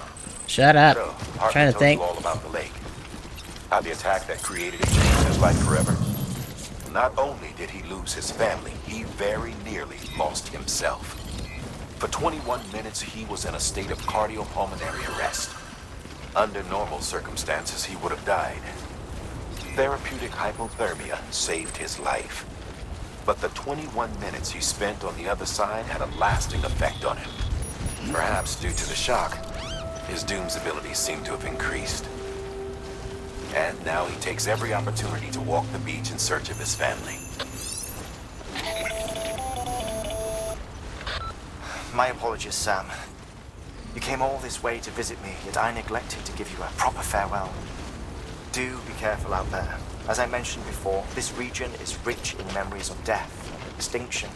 Shut up. So, I'm trying to told think. you all about the lake. How the attack that created it changed his life forever. Not only did he lose his family, he very nearly lost himself. For 21 minutes, he was in a state of cardiopulmonary arrest. Under normal circumstances, he would have died. Therapeutic hypothermia saved his life. But the 21 minutes he spent on the other side had a lasting effect on him. Perhaps due to the shock, his doom's abilities seem to have increased. And now he takes every opportunity to walk the beach in search of his family. My apologies, Sam. You came all this way to visit me, yet I neglected to give you a proper farewell. Do be careful out there. As I mentioned before, this region is rich in memories of death and extinction.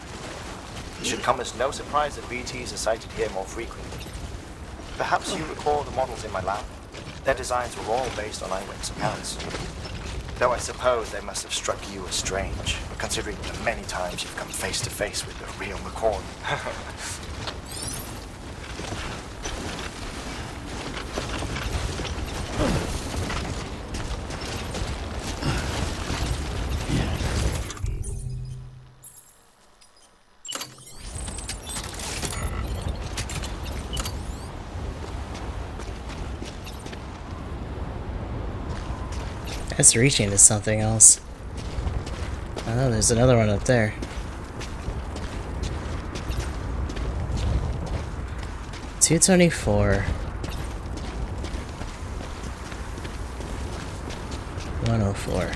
It should come as no surprise that BTs are sighted here more frequently. Perhaps you recall the models in my lab? Their designs were all based on eyewitness accounts. Though I suppose they must have struck you as strange, considering the many times you've come face to face with the real McCoy. That's reaching to something else. Oh, there's another one up there. $224. 104.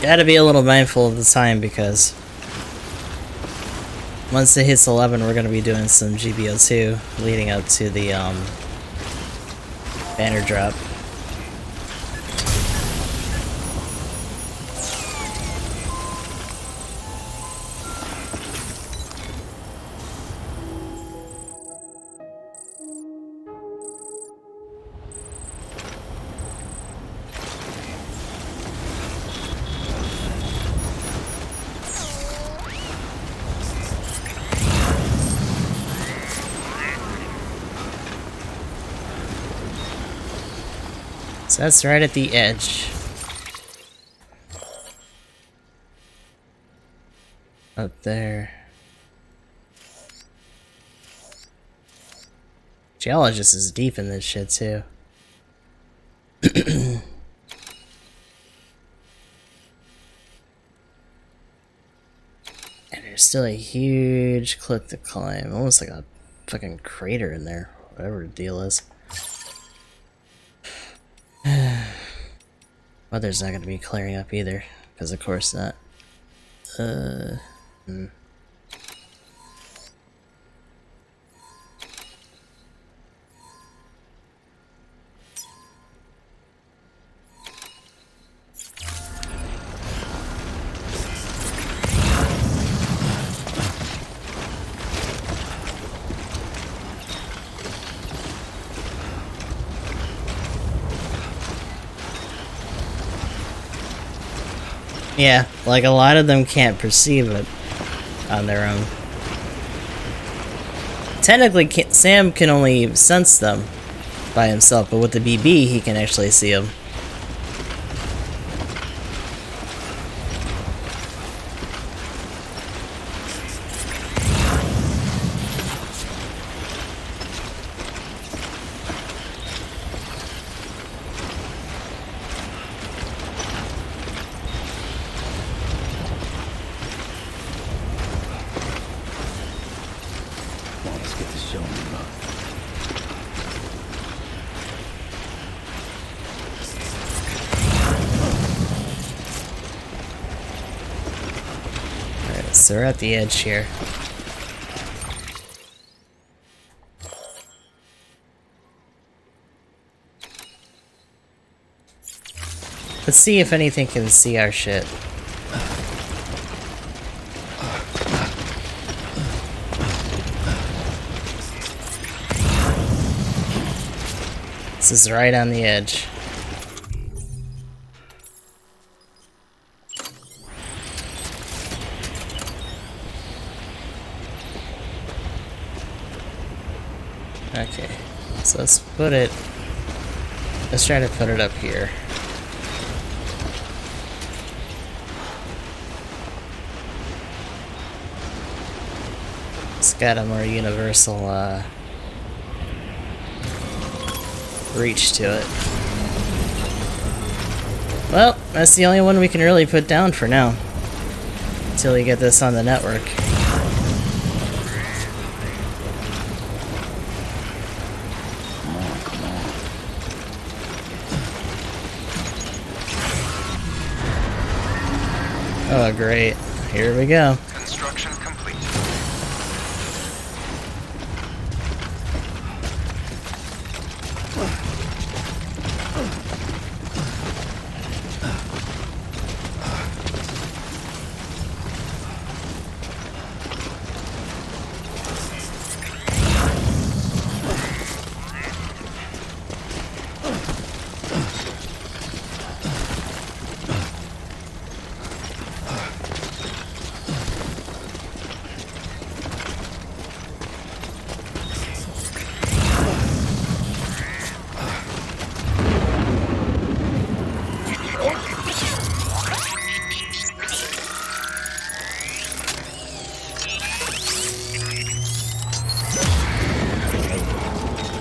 Gotta be a little mindful of the time because once it hits 11, we're gonna be doing some GBO2 leading up to the banner drop. So that's right at the edge. Up there. Geologist is deep in this shit too. And there's still a huge cliff to climb. Almost like a fucking crater in there. Whatever the deal is. Weather's not going to be clearing up either, because of course not. Yeah, like a lot of them can't perceive it on their own. Technically, Sam can only sense them by himself, but with the BB, he can actually see them. So we're at the edge here. Let's see if anything can see our shit. This is right on the edge. Okay, so let's try to put it up here. It's got a more universal reach to it. Well, that's the only one we can really put down for now. Until we get this on the network. Oh, great. Here we go. Construction complete.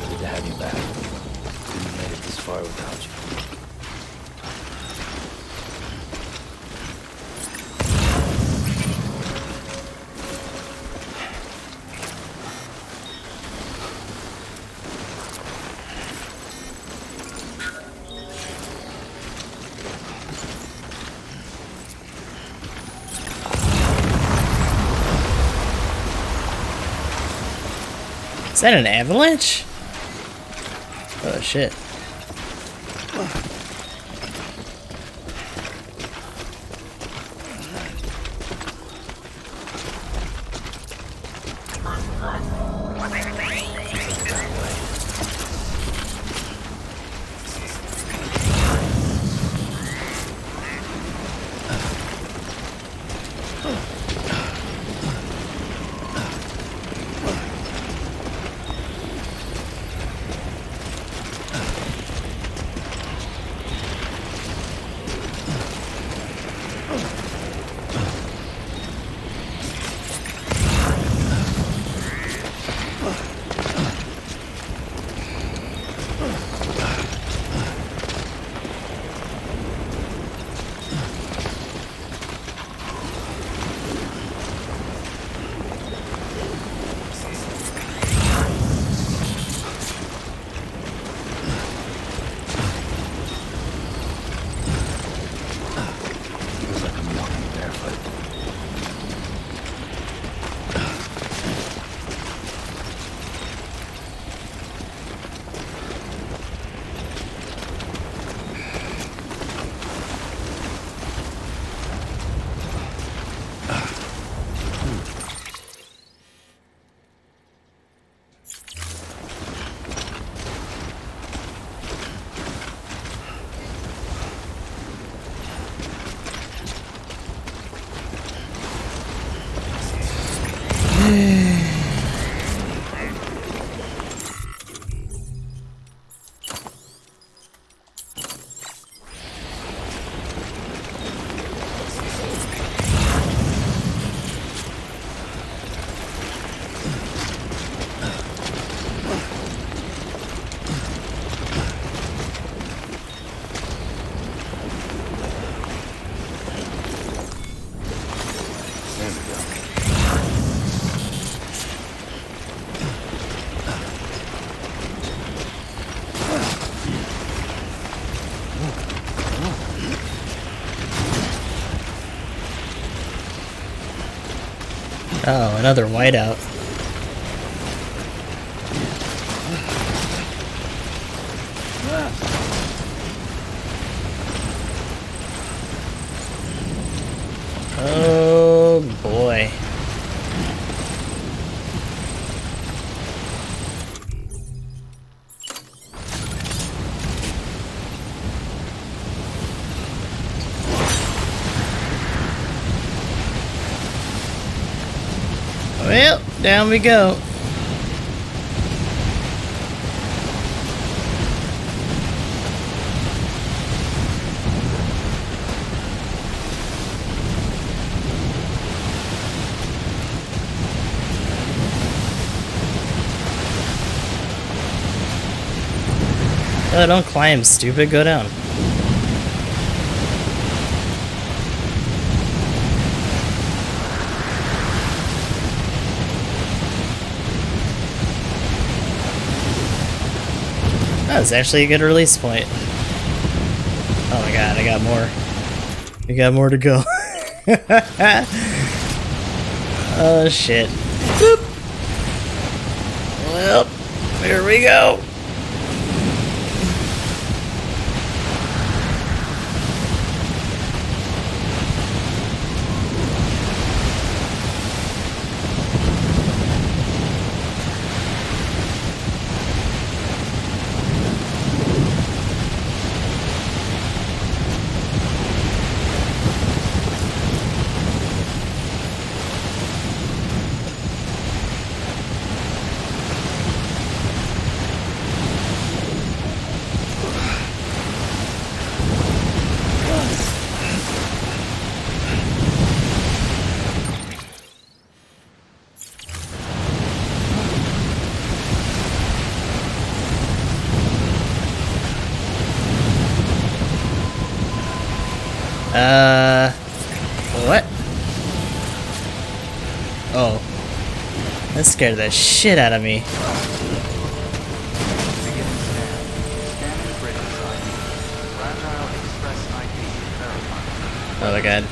Good to have you back. Couldn't have made it this far without you. Is that an avalanche? Oh shit. Feels like I'm walking barefoot. There we go. Oh, another whiteout. Oh boy. Well, down we go. Oh, don't climb, stupid. Go down. That was actually a good release point. Oh my god, I got more. We got more to go. Oh shit. Boop. Well, here we go. What? Oh. That scared the shit out of me. Oh my god.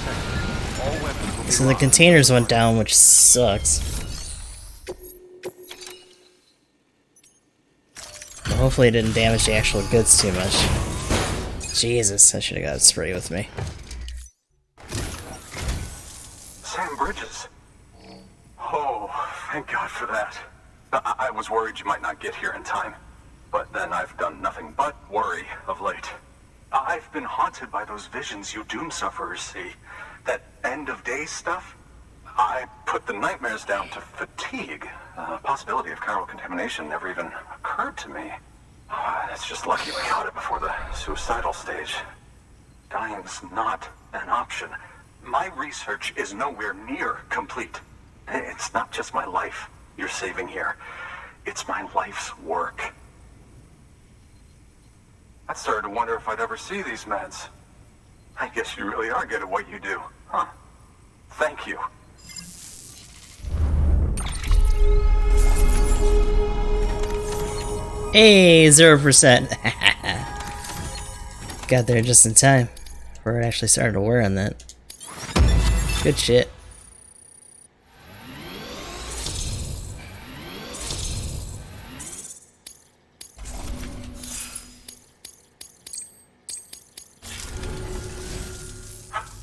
So the containers went down, which sucks. But hopefully it didn't damage the actual goods too much. Jesus, I should have got a spray with me. Sam Bridges. Oh, thank God for that. I was worried you might not get here in time. But then I've done nothing but worry of late. I've been haunted by those visions you doom sufferers see. That end of days stuff. I put the nightmares down to fatigue. The possibility of chiral contamination never even occurred to me. It's just lucky we caught it before the suicidal stage. Dying's not an option. My research is nowhere near complete. It's not just my life you're saving here. It's my life's work. I started to wonder if I'd ever see these meds. I guess you really are good at what you do, huh? Thank you. Hey, 0%. Got there just in time before it actually started to wear on that. Good shit.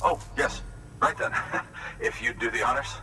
Oh, yes. Right then. If you'd do the honors.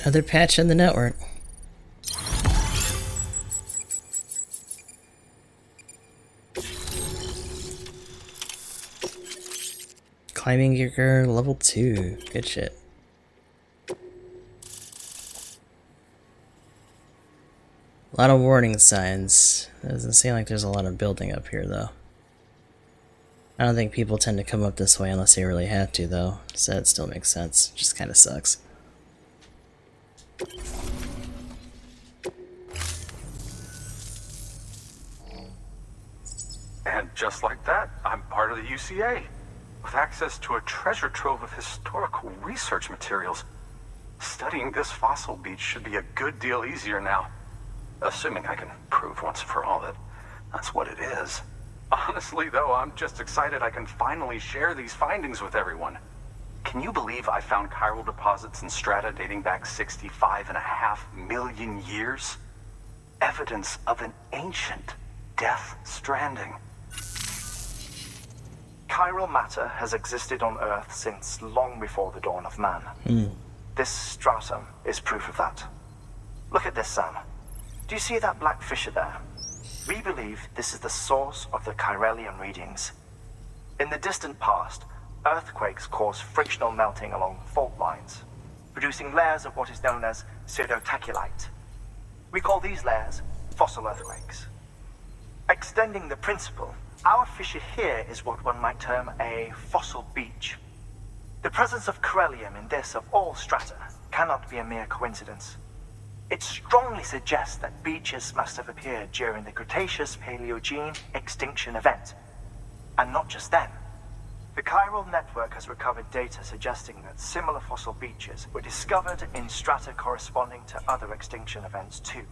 Another patch in the network. Climbing gear level 2. Good shit. A lot of warning signs. Doesn't seem like there's a lot of building up here though. I don't think people tend to come up this way unless they really have to though, so that still makes sense. Just kinda sucks. And just like that, I'm part of the UCA, with access to a treasure trove of historical research materials. Studying this fossil beach should be a good deal easier now. Assuming I can prove once and for all that that's what it is. Honestly, though, I'm just excited I can finally share these findings with everyone. Can you believe I found chiral deposits in strata dating back 65.5 million years? Evidence of an ancient death stranding. Chiral matter has existed on Earth since long before the dawn of man. This stratum is proof of that. Look at this, Sam. Do you see that black fissure there? We believe this is the source of the Chiralian readings. In the distant past, earthquakes caused frictional melting along fault lines, producing layers of what is known as pseudotachylite. We call these layers fossil earthquakes. Extending the principle, our fissure here is what one might term a fossil beach. The presence of corellium in this of all strata cannot be a mere coincidence. It strongly suggests that beaches must have appeared during the Cretaceous-Paleogene extinction event. And not just then. The chiral network has recovered data suggesting that similar fossil beaches were discovered in strata corresponding to other extinction events too.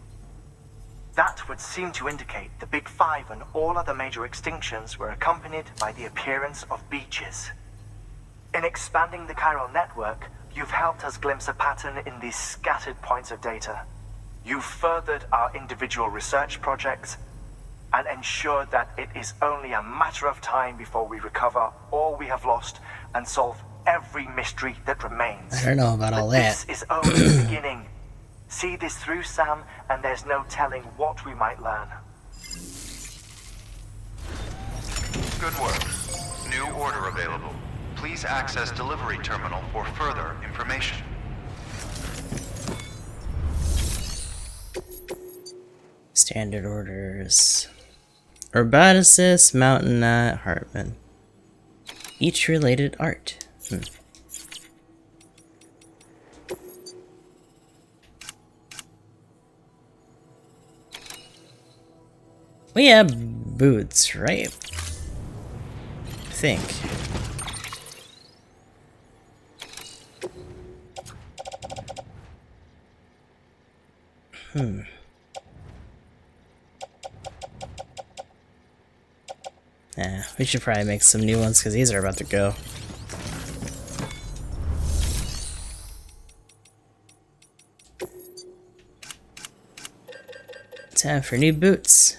That would seem to indicate the Big Five and all other major extinctions were accompanied by the appearance of beaches. In expanding the chiral network, you've helped us glimpse a pattern in these scattered points of data. You've furthered our individual research projects and ensured that it is only a matter of time before we recover all we have lost and solve every mystery that remains. I don't know about all that. This is only the beginning. See this through, Sam, and there's no telling what we might learn. Good work. New order available. Please access delivery terminal for further information. Standard orders. Urbanicus, Mountain Knot, Hartman. Each related art. We have boots, right? I think. Yeah, we should probably make some new ones because these are about to go. Time for new boots.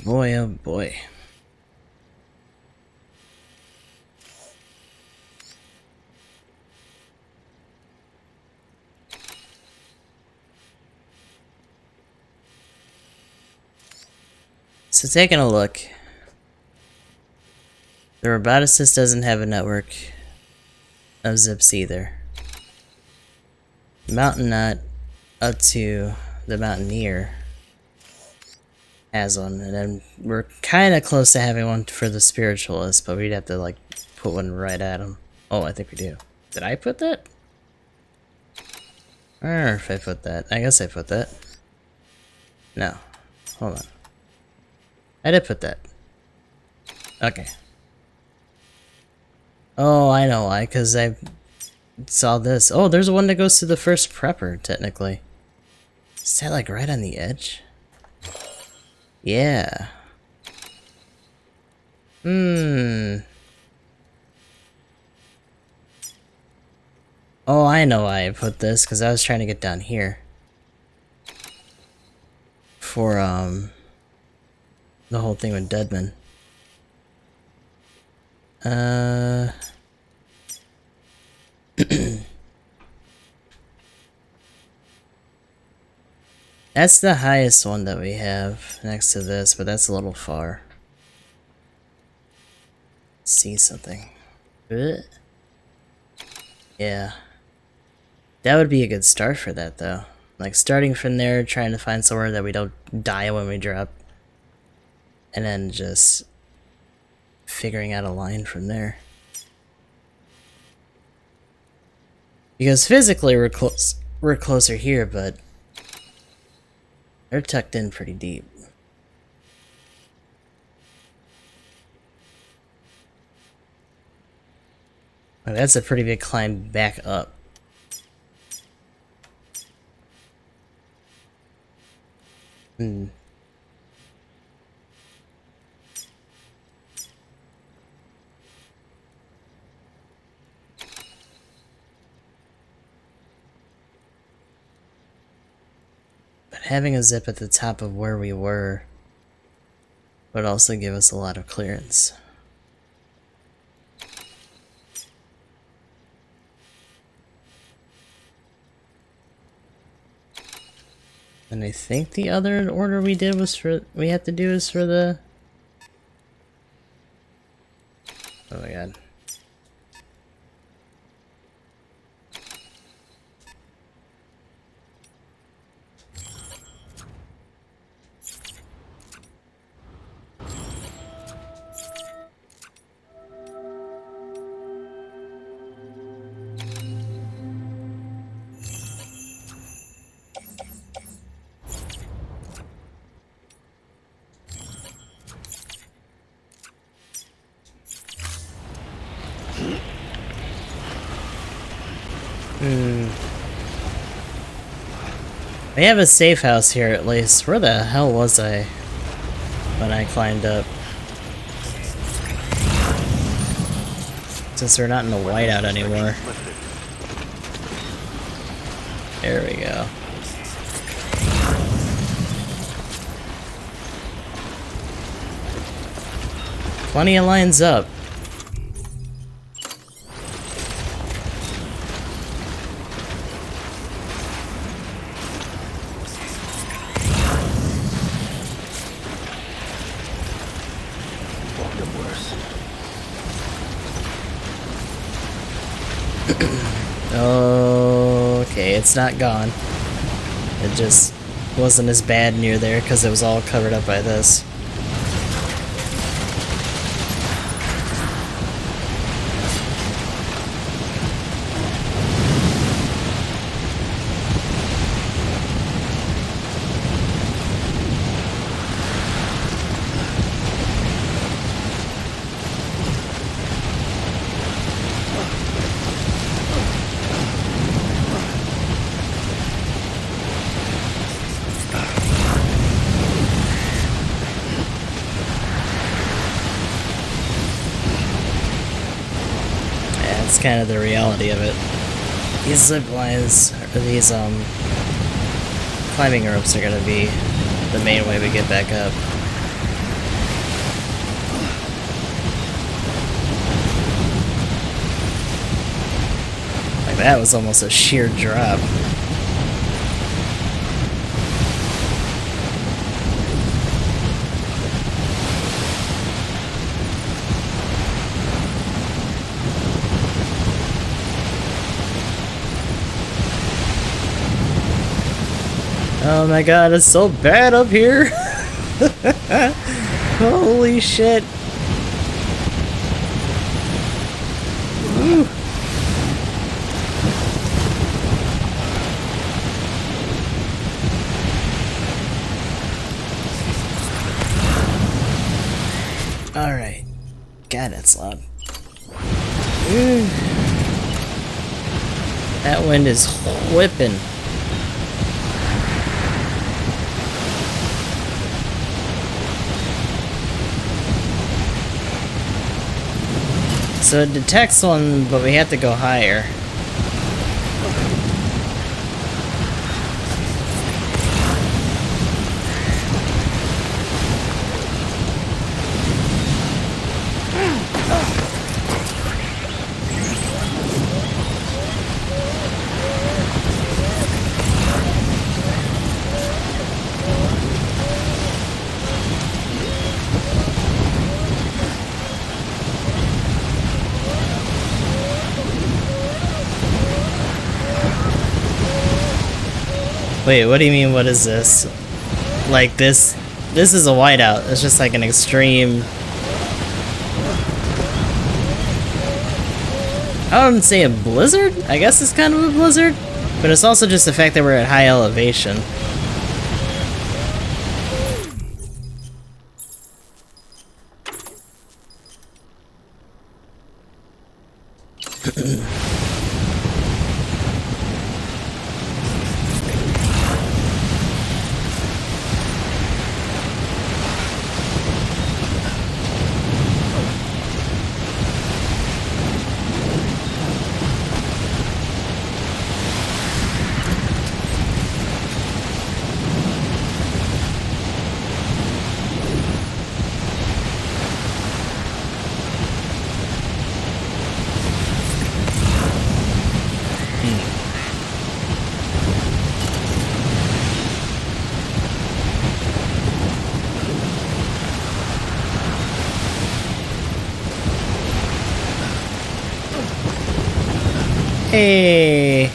Boy, oh boy. So taking a look, the roboticist doesn't have a network of zips either. Mountain Knot up to the Mountaineer has one, and then we're kind of close to having one for the Spiritualist, but we'd have to like put one right at him. Oh, I think we do. Did I put that? Or if I put that. I guess I put that. No. Hold on. I did put that. Okay. Oh, I know why, because I saw this. Oh, there's one that goes to the first prepper, technically. Is that like right on the edge? Yeah. Oh, I know why I put this, because I was trying to get down here. For, the whole thing with Deadman. That's the highest one that we have next to this, but that's a little far. see something. Yeah. That would be a good start for that, though. Like, starting from there, trying to find somewhere that we don't die when we drop. And then just figuring out a line from there. Because physically we're closer here, but they're tucked in pretty deep. Oh, that's a pretty big climb back up. Hmm. But having a zip at the top of where we were would also give us a lot of clearance. And I think the other order we did was for, we had to do is for the... Oh my god. We have a safe house here at least. Where the hell was I when I climbed up? Since we're not in the whiteout anymore. There we go. Plenty of lines up. Okay, it's not gone. It just wasn't as bad near there because it was all covered up by this. That's kind of the reality of it. These zip lines, or these climbing ropes are gonna be the main way we get back up. Like that was almost a sheer drop. Oh my god, it's so bad up here! Holy shit! Woo. Alright. God, that's loud. That wind is whipping. So it detects one, but we have to go higher. Wait, what do you mean, what is this? Like this is a whiteout. It's just like an extreme... I wouldn't say a blizzard? I guess it's kind of a blizzard. But it's also just the fact that we're at high elevation. Hey.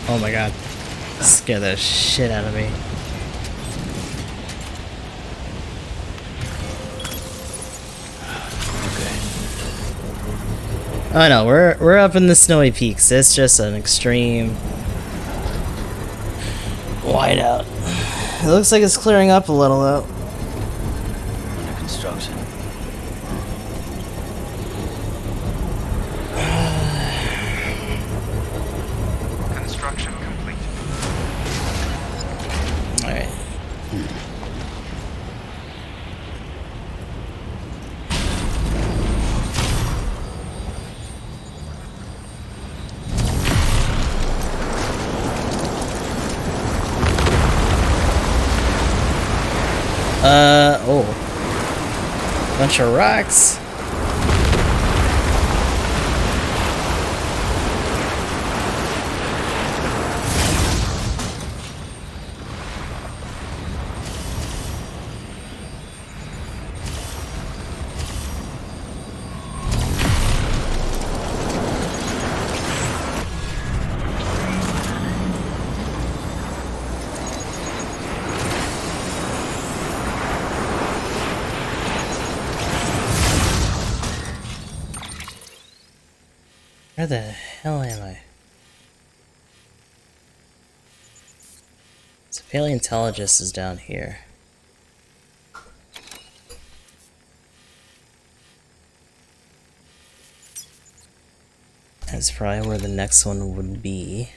Oh my god. Scared the shit out of me. Oh no, we're up in the snowy peaks. It's just an extreme whiteout. It looks like it's clearing up a little though. Under construction. Construction complete. Alright. Oh. Bunch of rocks. Where the hell am I? So paleontologist is down here. That's probably where the next one would be.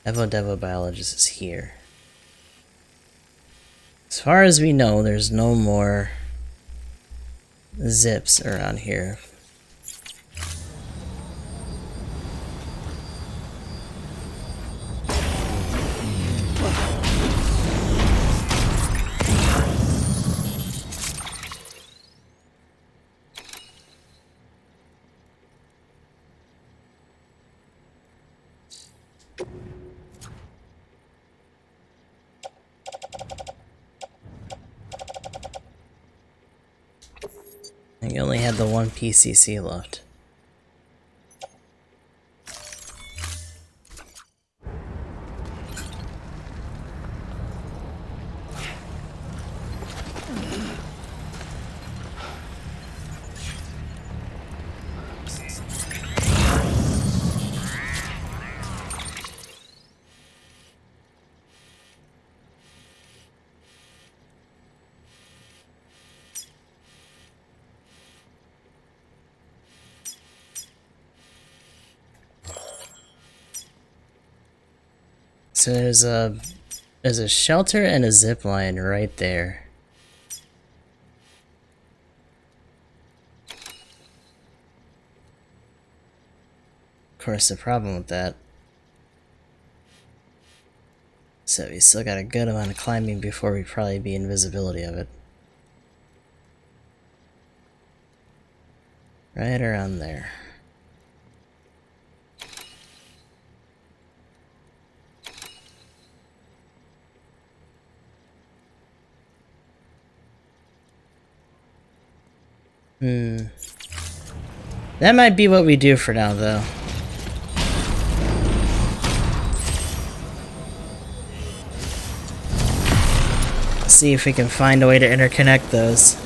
Evo-Devo biologist is here. As far as we know, there's no more zips around here. I think you only had the one PCC left. So there's a shelter and a zip line right there. Of course, the problem with that, so we still got a good amount of climbing before we probably be invisibility of it. Right around there. That might be what we do for now, though. See if we can find a way to interconnect those.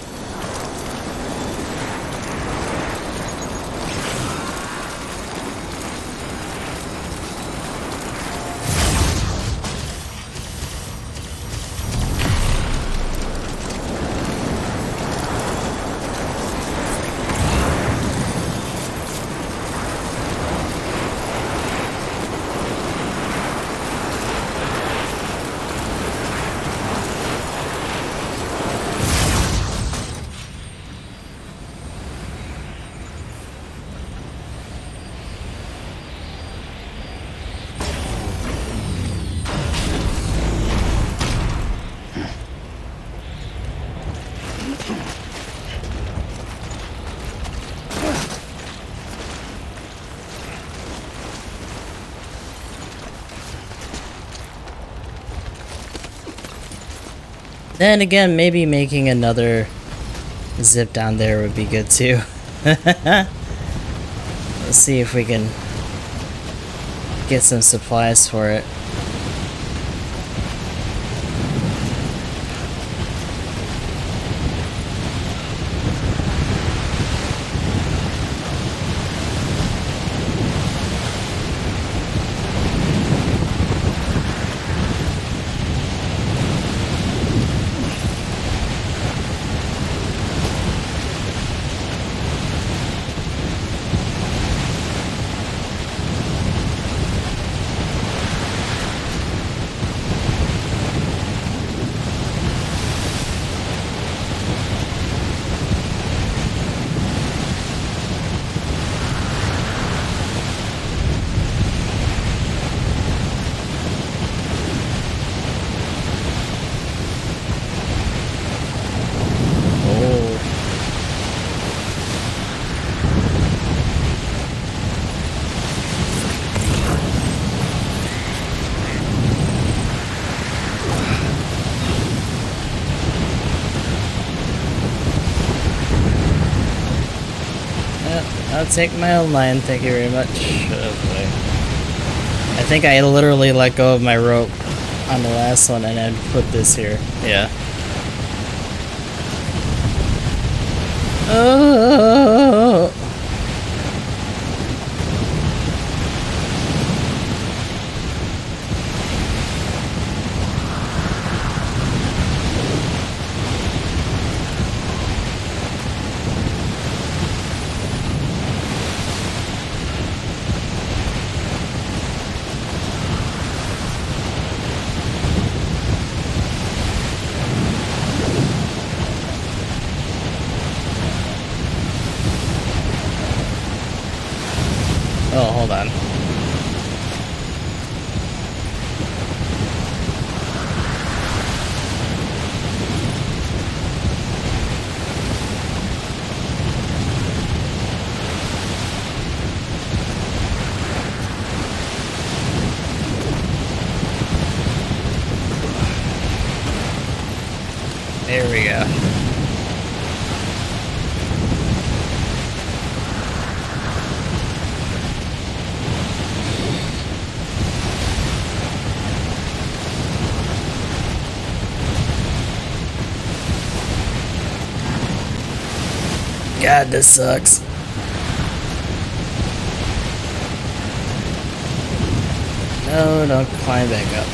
Then again, maybe making another zip down there would be good too. Let's see if we can get some supplies for it. I'll take my own line, thank you very much. Oh boy. I think I literally let go of my rope on the last one and then put this here. Yeah. Oh. Oh, hold on. There we go. God, this sucks. No, don't climb back up.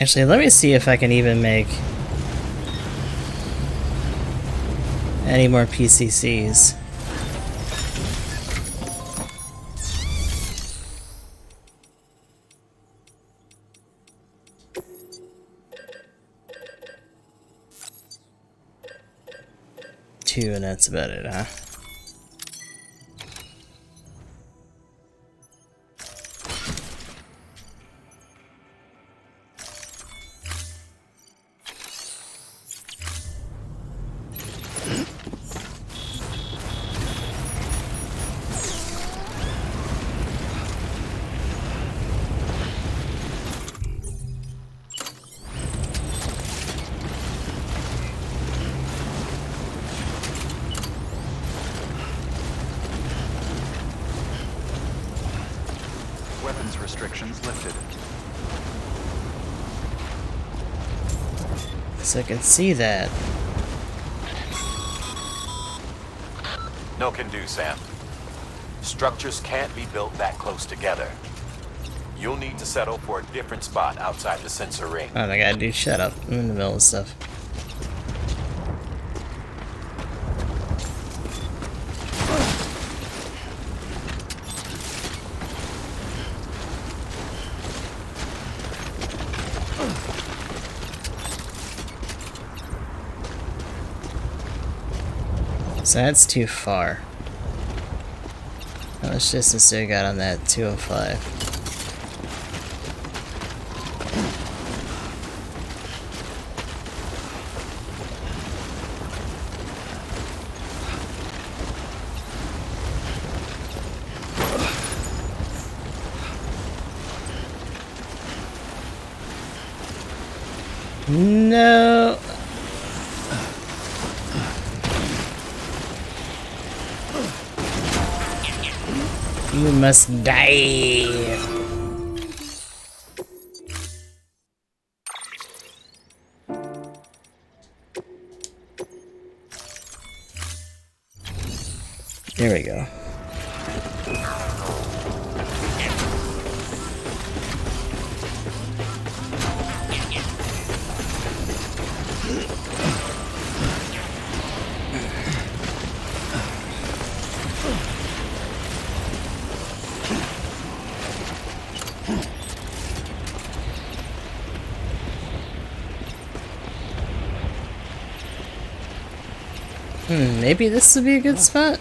Actually, let me see if I can even make any more PCCs. Two, and that's about it, huh? Weapons restrictions lifted. So I can see that. No can do, Sam. Structures can't be built that close together. You'll need to settle for a different spot outside the sensor ring. Oh my god, dude, shut up. I'm in the middle of stuff. So that's too far. How much distance do I got on that 205? No. You must die. There we go. Maybe this would be a good spot?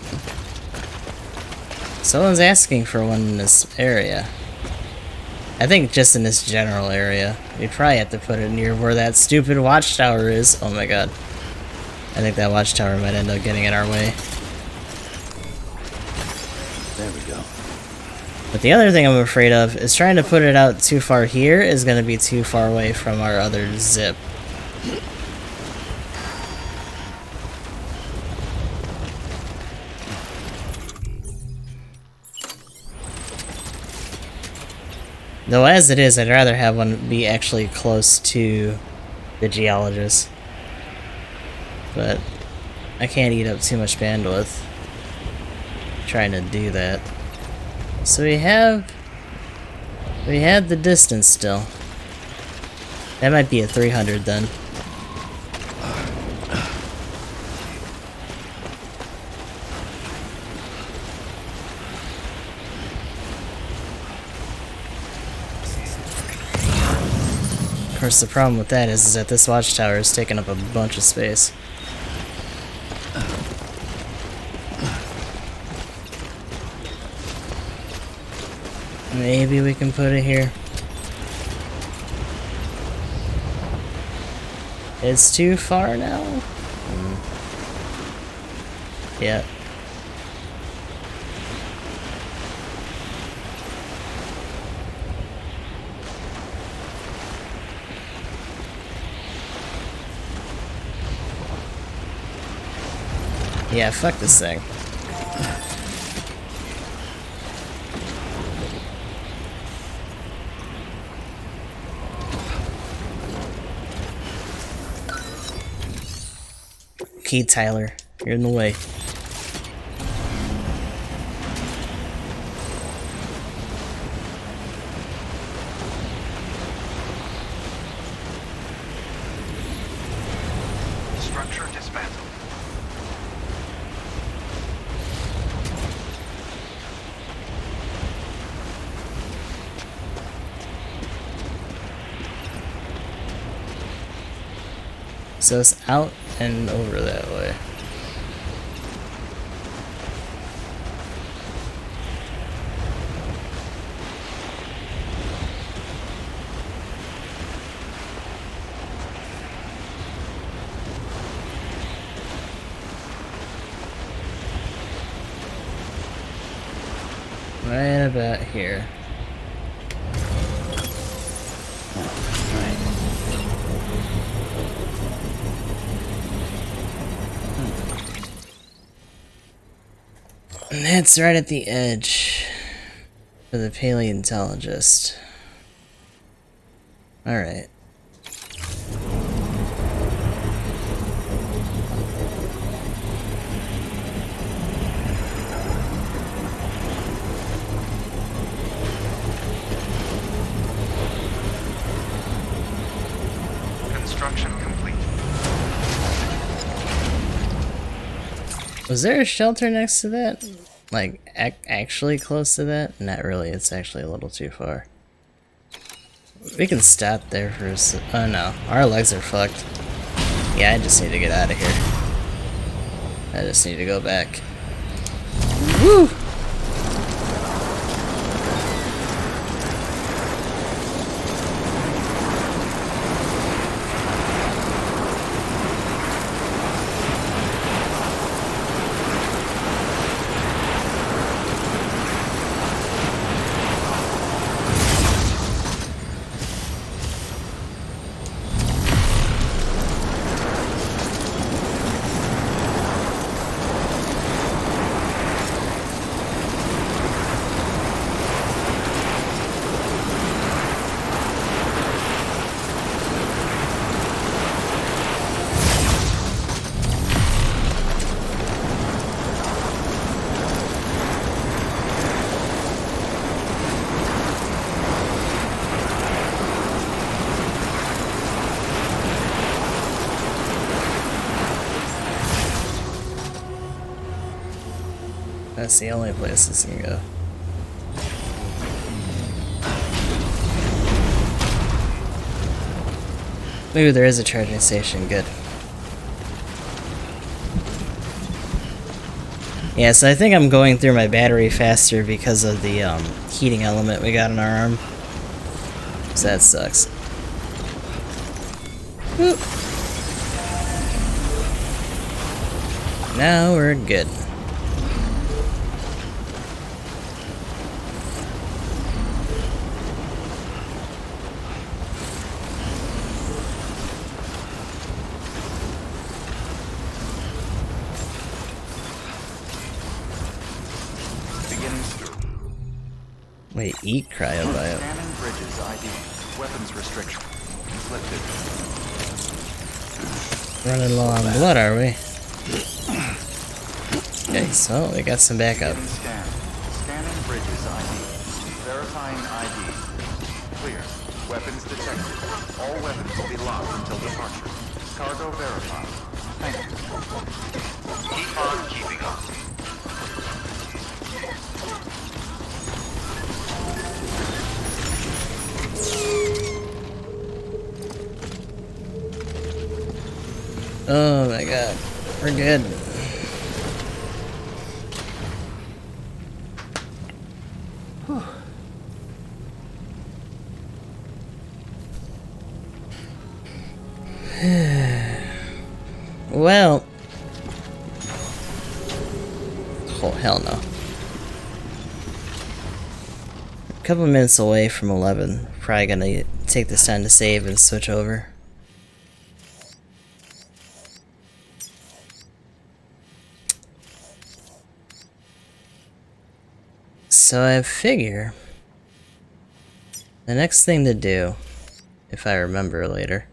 Someone's asking for one in this area. I think just in this general area. We probably have to put it near where that stupid watchtower is. Oh my god. I think that watchtower might end up getting in our way. There we go. But the other thing I'm afraid of is trying to put it out too far here is going to be too far away from our other zip. Though as it is, I'd rather have one be actually close to the geologist. But I can't eat up too much bandwidth trying to do that. So we have the distance still. That might be a 300 then. Of course, the problem with that is that this watchtower is taking up a bunch of space. Maybe we can put it here. It's too far now? Yeah. Yeah, fuck this thing. Okay, Tyler, you're in the way. takes us out and over that way. Right about here. And that's right at the edge for the paleontologist. Alright. Construction complete. Was there a shelter next to that? Like, actually close to that? Not really, it's actually a little too far. We can stop there for a oh no, our legs are fucked. Yeah, I just need to get out of here. I just need to go back. Woo! That's the only place this can go. Ooh, there is a charging station, good. Yeah, so I think I'm going through my battery faster because of the heating element we got on our arm. So that sucks. Whoop. Now we're good. Wait, eat cryobio. Scanning bridges ID. Weapons restriction. Lifted. Running low on blood, are we? Okay, so we got some backup. Scan. Scanning bridges ID. Verifying ID. Clear. Weapons detected. All weapons will be locked until departure. Cargo verified. Thank you. Keep on keeping on. Oh my god, we're good. Well, oh hell no. A couple minutes away from 11. Probably gonna take this time to save and switch over. So I figure the next thing to do, if I remember later,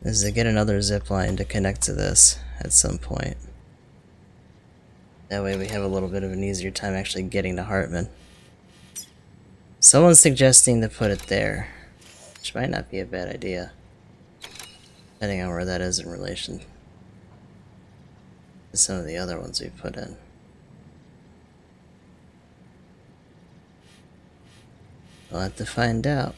is to get another zip line to connect to this at some point. That way we have a little bit of an easier time actually getting to Hartman. Someone's suggesting to put it there, which might not be a bad idea, depending on where that is in relation to some of the other ones we put in. We'll have to find out.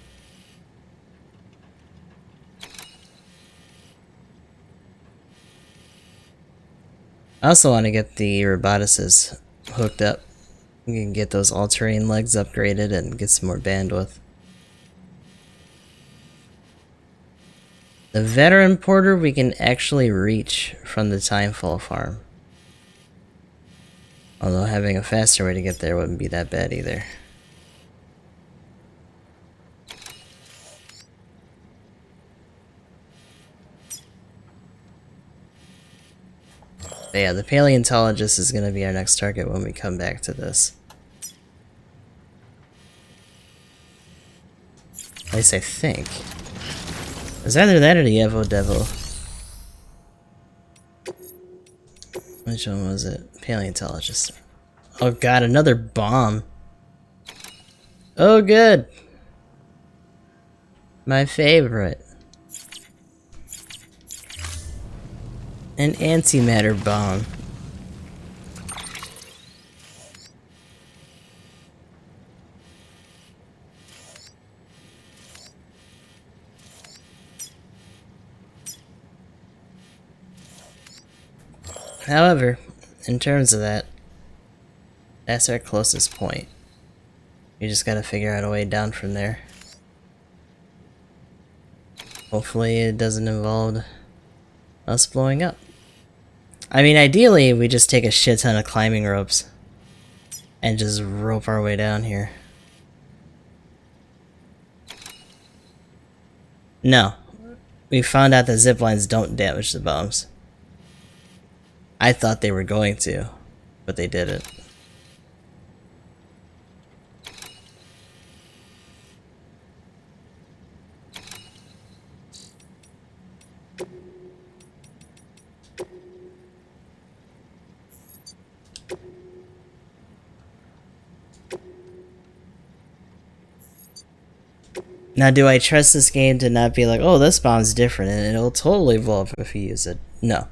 I also want to get the robotics hooked up. We can get those all-terrain legs upgraded and get some more bandwidth. The veteran porter we can actually reach from the Timefall farm. Although having a faster way to get there wouldn't be that bad either. But yeah, the paleontologist is going to be our next target when we come back to this. At least I think. It's either that or the Evo Devil. Which one was it? Paleontologist. Oh god, another bomb. Oh good. My favorite. An antimatter bomb. However, in terms of that, that's our closest point. We just gotta figure out a way down from there. Hopefully it doesn't involve us blowing up. I mean, ideally, we just take a shit ton of climbing ropes and just rope our way down here. No. We found out that zip lines don't damage the bombs. I thought they were going to, but they didn't. Now, do I trust this game to not be like, oh, this bomb's different and it'll totally evolve if you use it? No.